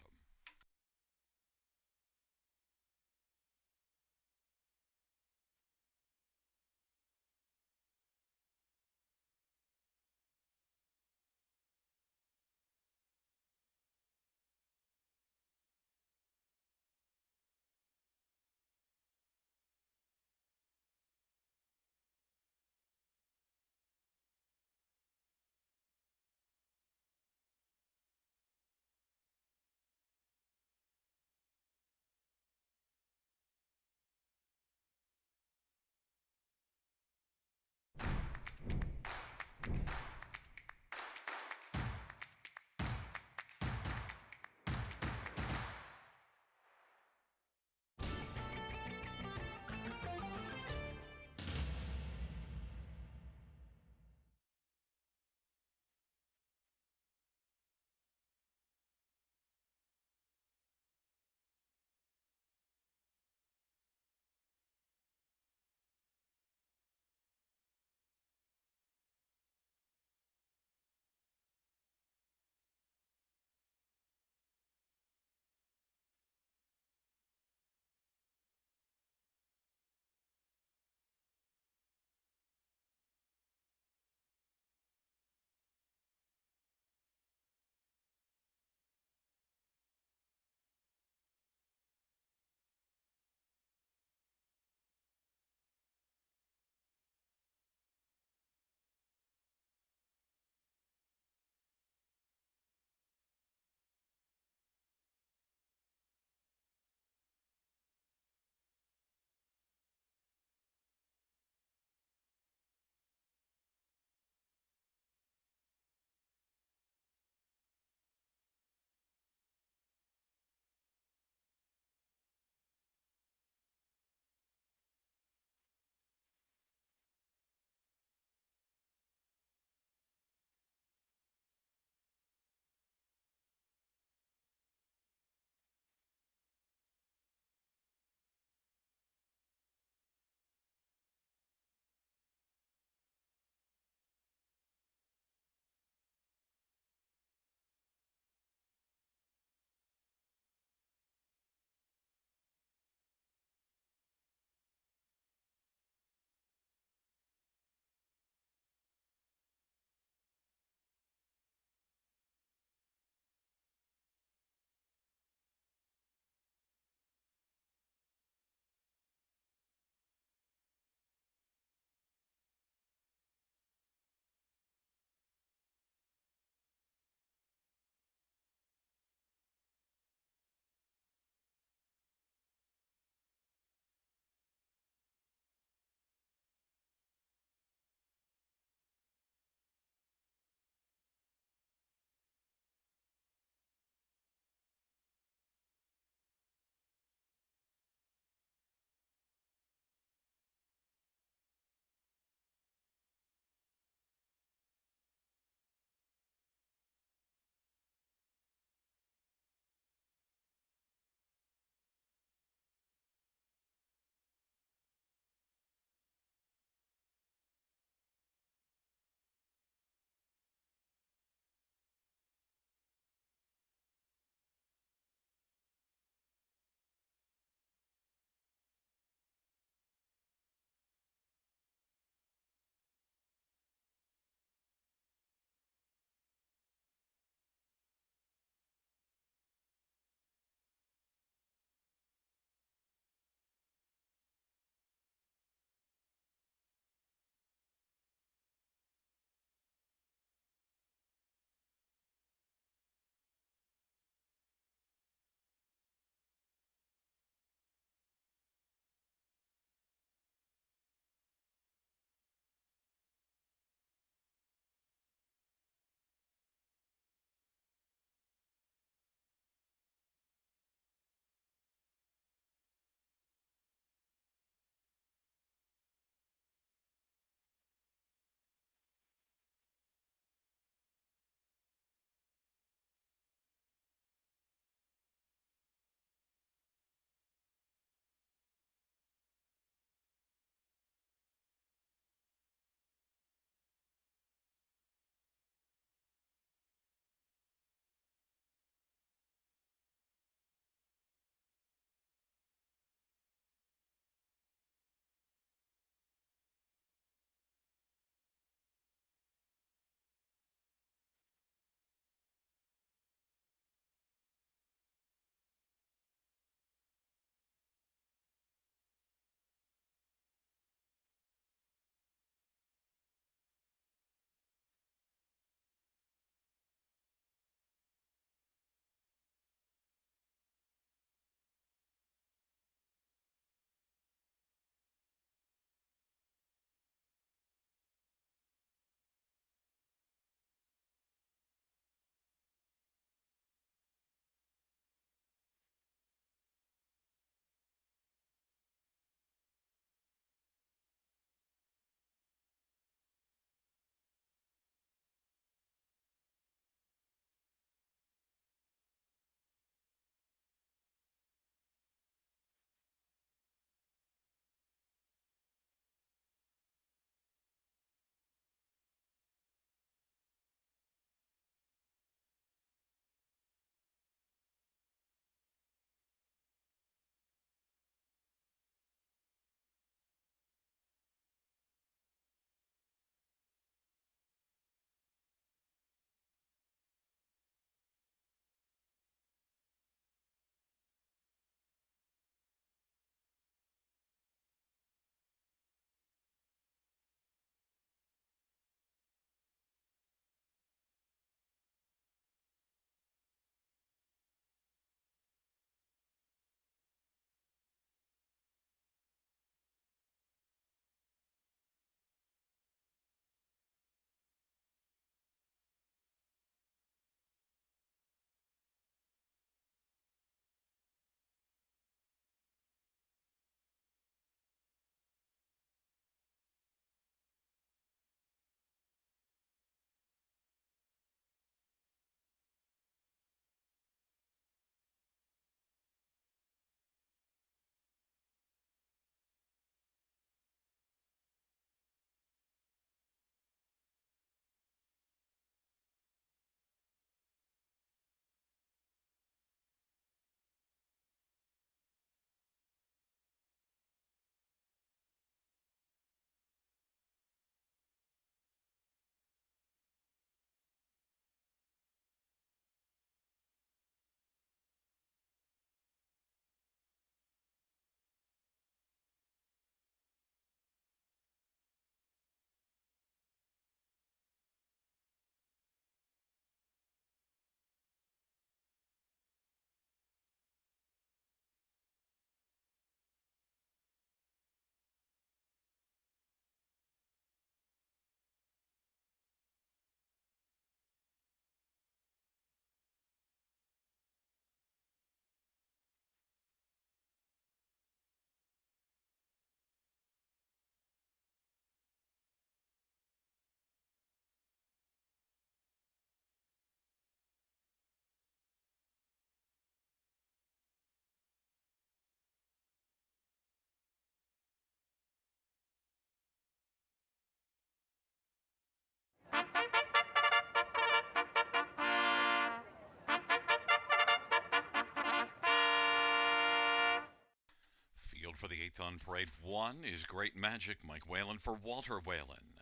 Field for the eighth on parade. One is Great Magic, Mike Whalen for Walter Whalen.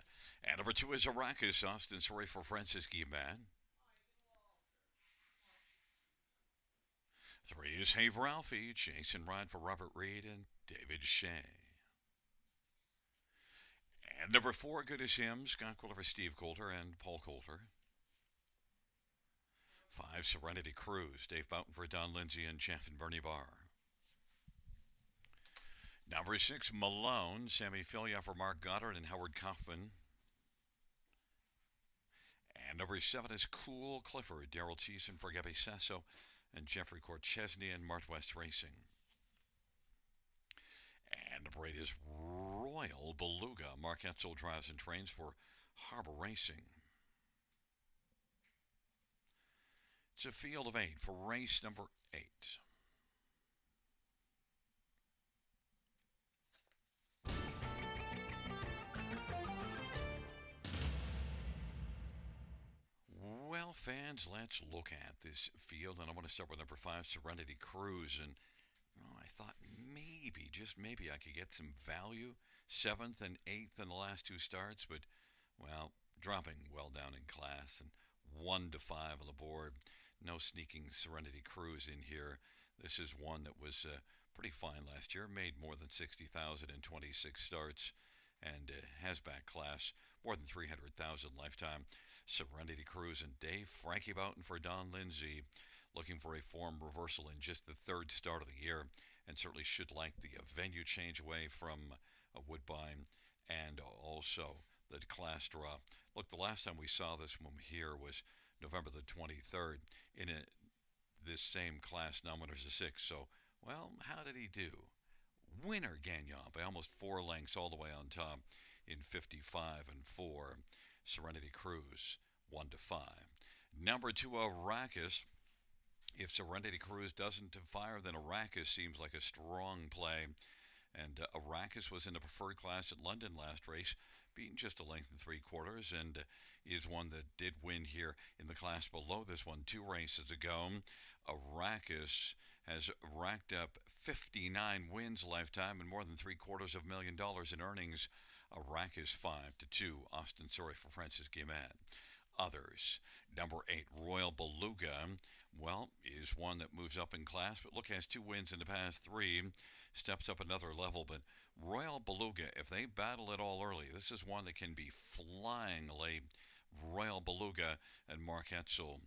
And number two is Arrakis, Austin Sorry for Francis Guillemard. Three is Hey Ralphie, Jason Ride for Robert Reed and David Shea. And number four, Good as Him, Scott Coulter for Steve Coulter and Paul Coulter. Five, Serenity Cruise, Dave Boughton for Don Lindsay and Jeff and Bernie Barr. Number six, Malone, Sammy Filia for Mark Goddard and Howard Kaufman. And number seven is Cool Clifford, Daryl Thiessen for Gabby Sasso and Jeffrey Corchesney and Mart West Racing. And number eight is Royal Beluga, Mark Etzel drives and trains for Harbor Racing. It's a field of eight for race number eight. Well, fans, let's look at this field, and I want to start with number five, Serenity Cruise. And I thought maybe, just maybe, I could get some value. Seventh and eighth in the last two starts, but, well, dropping well down in class. And 1-5 on the board. No sneaking Serenity Cruise in here. This is one that was pretty fine last year. Made more than 60,000 in 26 starts, and has back class more than 300,000 lifetime. Serenity Cruise and Dave Frankie Boughton for Don Lindsay, looking for a form reversal in just the third start of the year, and certainly should like the venue change away from Woodbine and also the class drop. Look, the last time we saw this one here was November the 23rd in this same class, nominators of six. So, well, how did he do? Winner Gagnon by almost 4 lengths all the way on top in 55 and 4. Serenity Cruise 1-5. Number two, Arrakis. If Serenity Cruise doesn't fire, then Arrakis seems like a strong play. And Arrakis was in the preferred class at London last race, beating just a length and 3/4, and is one that did win here in the class below this one 2 races ago. Arrakis has racked up 59 wins lifetime and more than $750,000 in earnings. Arrakis 5-2. Austin Sorry for Francis Guillemard. Others. Number 8, Royal Beluga. Well, is one that moves up in class, but look, has 2 wins in the past 3. Steps up another level, but Royal Beluga, if they battle it all early, this is one that can be flying late. Royal Beluga and Mark Etzel.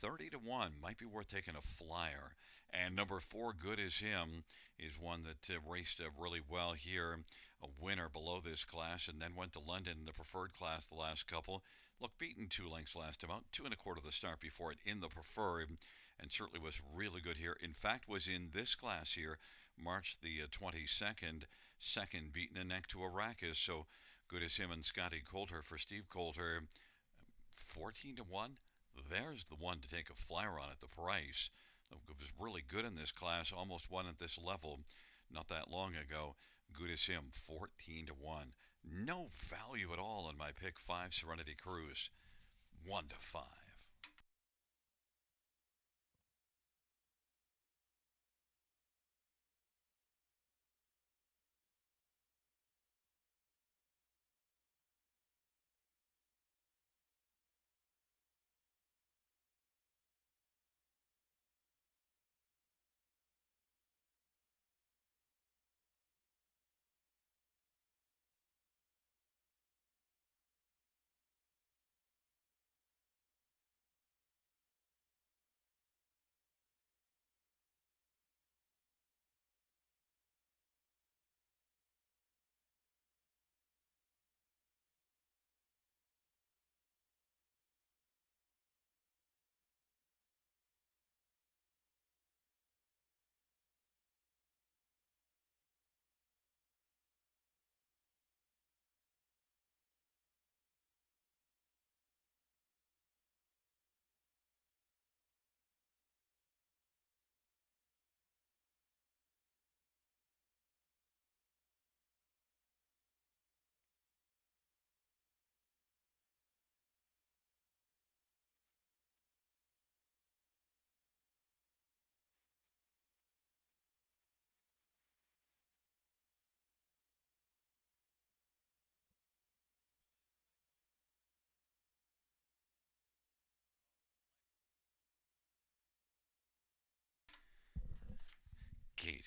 30-1 might be worth taking a flyer. And number 4, Good as Him, is one that raced really well here. A winner below this class, and then went to London in the preferred class the last couple. Look, beaten 2 lengths last time out, 2 1/4 the start before it in the preferred, and certainly was really good here. In fact, was in this class here, March the 22nd, second, beaten a neck to Arrakis. So Good as Him and Scotty Coulter for Steve Coulter. 14-1. There's the one to take a flyer on at the price. It was really good in this class, almost won at this level not that long ago. Good as Him, 14-1. No value at all in my pick 5, Serenity Cruise, 1-5.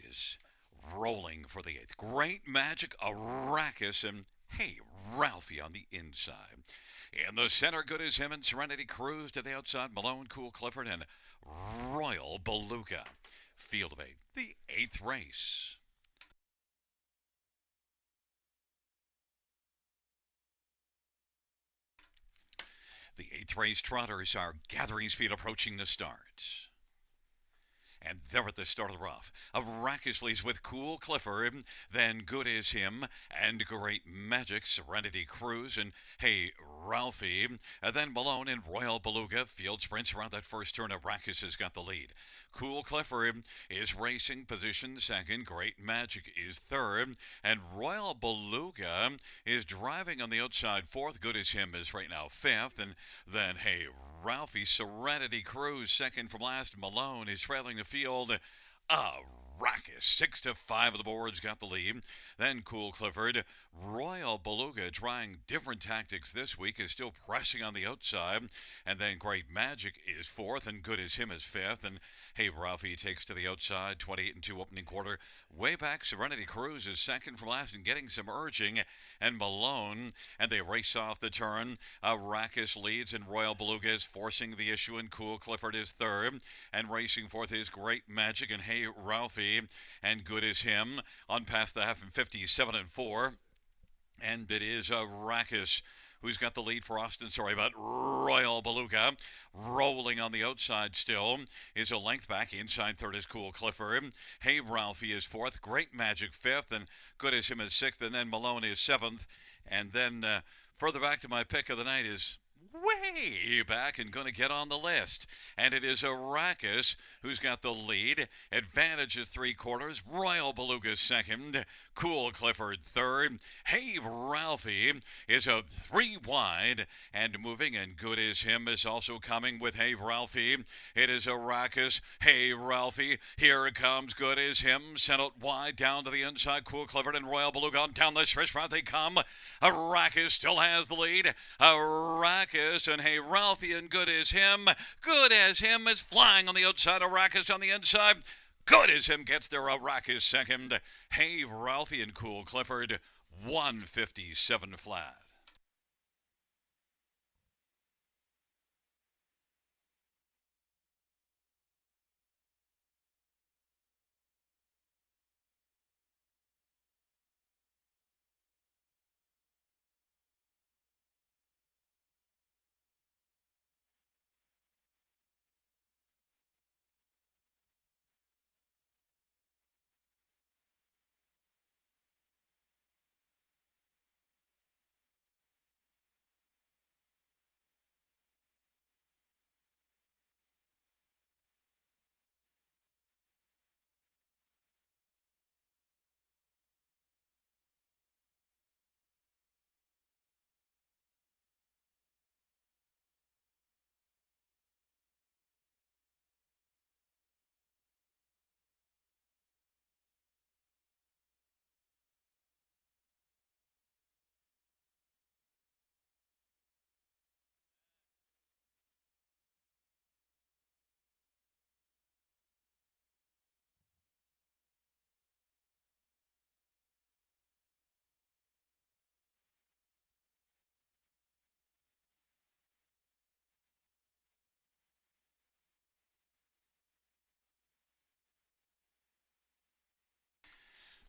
is rolling for the eighth. Great Magic, Arrakis, and Hey Ralphie on the inside. In the center, Good as Him and Serenity Cruise to the outside. Malone, Cool Clifford, and Royal Beluga. Field of eight, the eighth race. The eighth race trotters are gathering speed approaching the start. And they're at the start of the rough. Arrakis leads with Cool Clifford, then Good as Him, and Great Magic, Serenity Cruise, and Hey Ralphie. And then Malone and Royal Beluga. Field sprints around that first turn. Arrakis has got the lead. Cool Clifford is racing position second. Great Magic is third. And Royal Beluga is driving on the outside fourth. Good as Him is right now fifth. And then Hey Ralphie, Serenity Cruise second from last. Malone is trailing the field. Arrakis, 6-5 of the boards, got the lead. Then Cool Clifford. Royal Beluga, trying different tactics this week, is still pressing on the outside. And then Great Magic is fourth, and Good as Him is fifth. And Hey Ralphie takes to the outside, 28-2 opening quarter. Way back, Serenity Cruise is second from last and getting some urging. And Malone, and they race off the turn. Arrakis leads, and Royal Beluga is forcing the issue, and Cool Clifford is third. And racing fourth is Great Magic, and Hey Ralphie, and Good as Him on past the half and 57-4. And it is Arrakis who's got the lead for Austin. Sorry about Royal Beluga. Rolling on the outside still is a length back. Inside third is Cool Clifford. Hey Ralphie is fourth. Great Magic fifth. And Good as Him is sixth. And then Malone is seventh. And then further back to my pick of the night is way back and going to get on the list. And it is Arrakis who's got the lead. Advantage is three quarters. Royal Beluga second. Cool Clifford third. Hey Ralphie is a three wide and moving, and Good as Him is also coming with Hey Ralphie. It is Arrakis. Hey Ralphie. Here it comes. Good as Him. Sent out wide down to the inside. Cool Clifford and Royal Beluga on down the stretch route they come. Arrakis still has the lead. Arrakis and Hey Ralphie and Good as Him. Good as Him is flying on the outside. Arrakis on the inside. Good as Him gets there. Arrakis second. Hey Ralphie and Cool Clifford. 157 flat.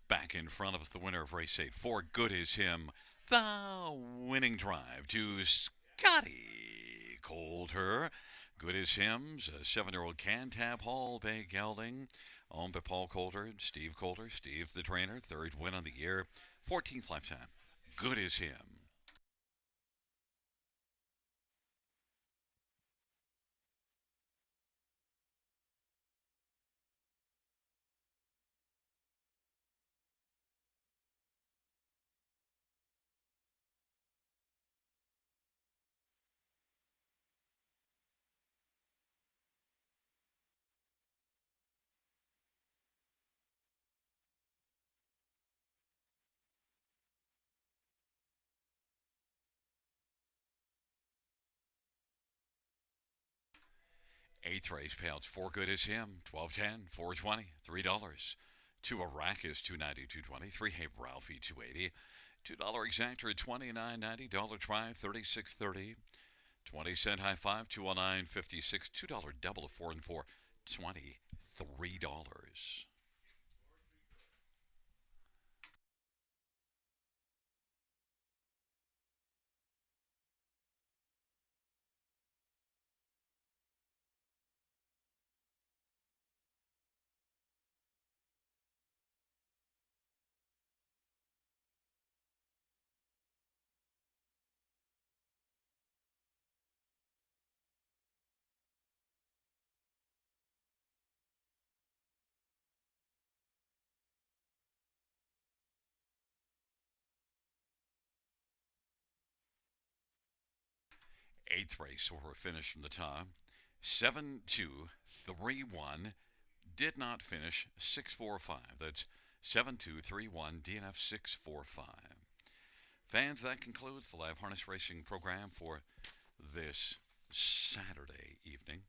Back in front of us, the winner of race 8 for Good as Him. The winning drive to Scotty Coulter. Good as Him's a 7-year-old Cantab Hall Bay gelding, owned by Paul Coulter, Steve Coulter. Steve, the trainer, third win on the year, 14th lifetime. Good as Him. Eighth race payouts for Good as Him, 12.10, 4.20, $3. Two Arrakis, 290, 220. Three Hey Ralphie, 280. $2 exactor, 29.90. Dollar try, 36.30. 20-cent high five, 209.56. $2 double of 4 and 4, $23. 8th race, or a finish from the top. 7231 did not finish. 645. That's 7231 DNF 645. Fans, that concludes the live harness racing program for this Saturday evening.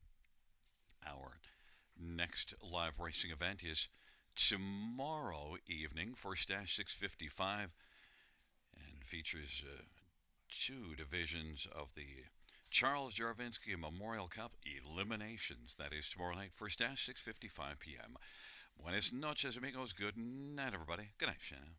Our next live racing event is tomorrow evening, first dash 6:55, and features two divisions of the Charles Jarvinski Memorial Cup eliminations. That is tomorrow night, first dash 6:55 p.m. Buenas noches, amigos. Good night, everybody. Good night, Shannon.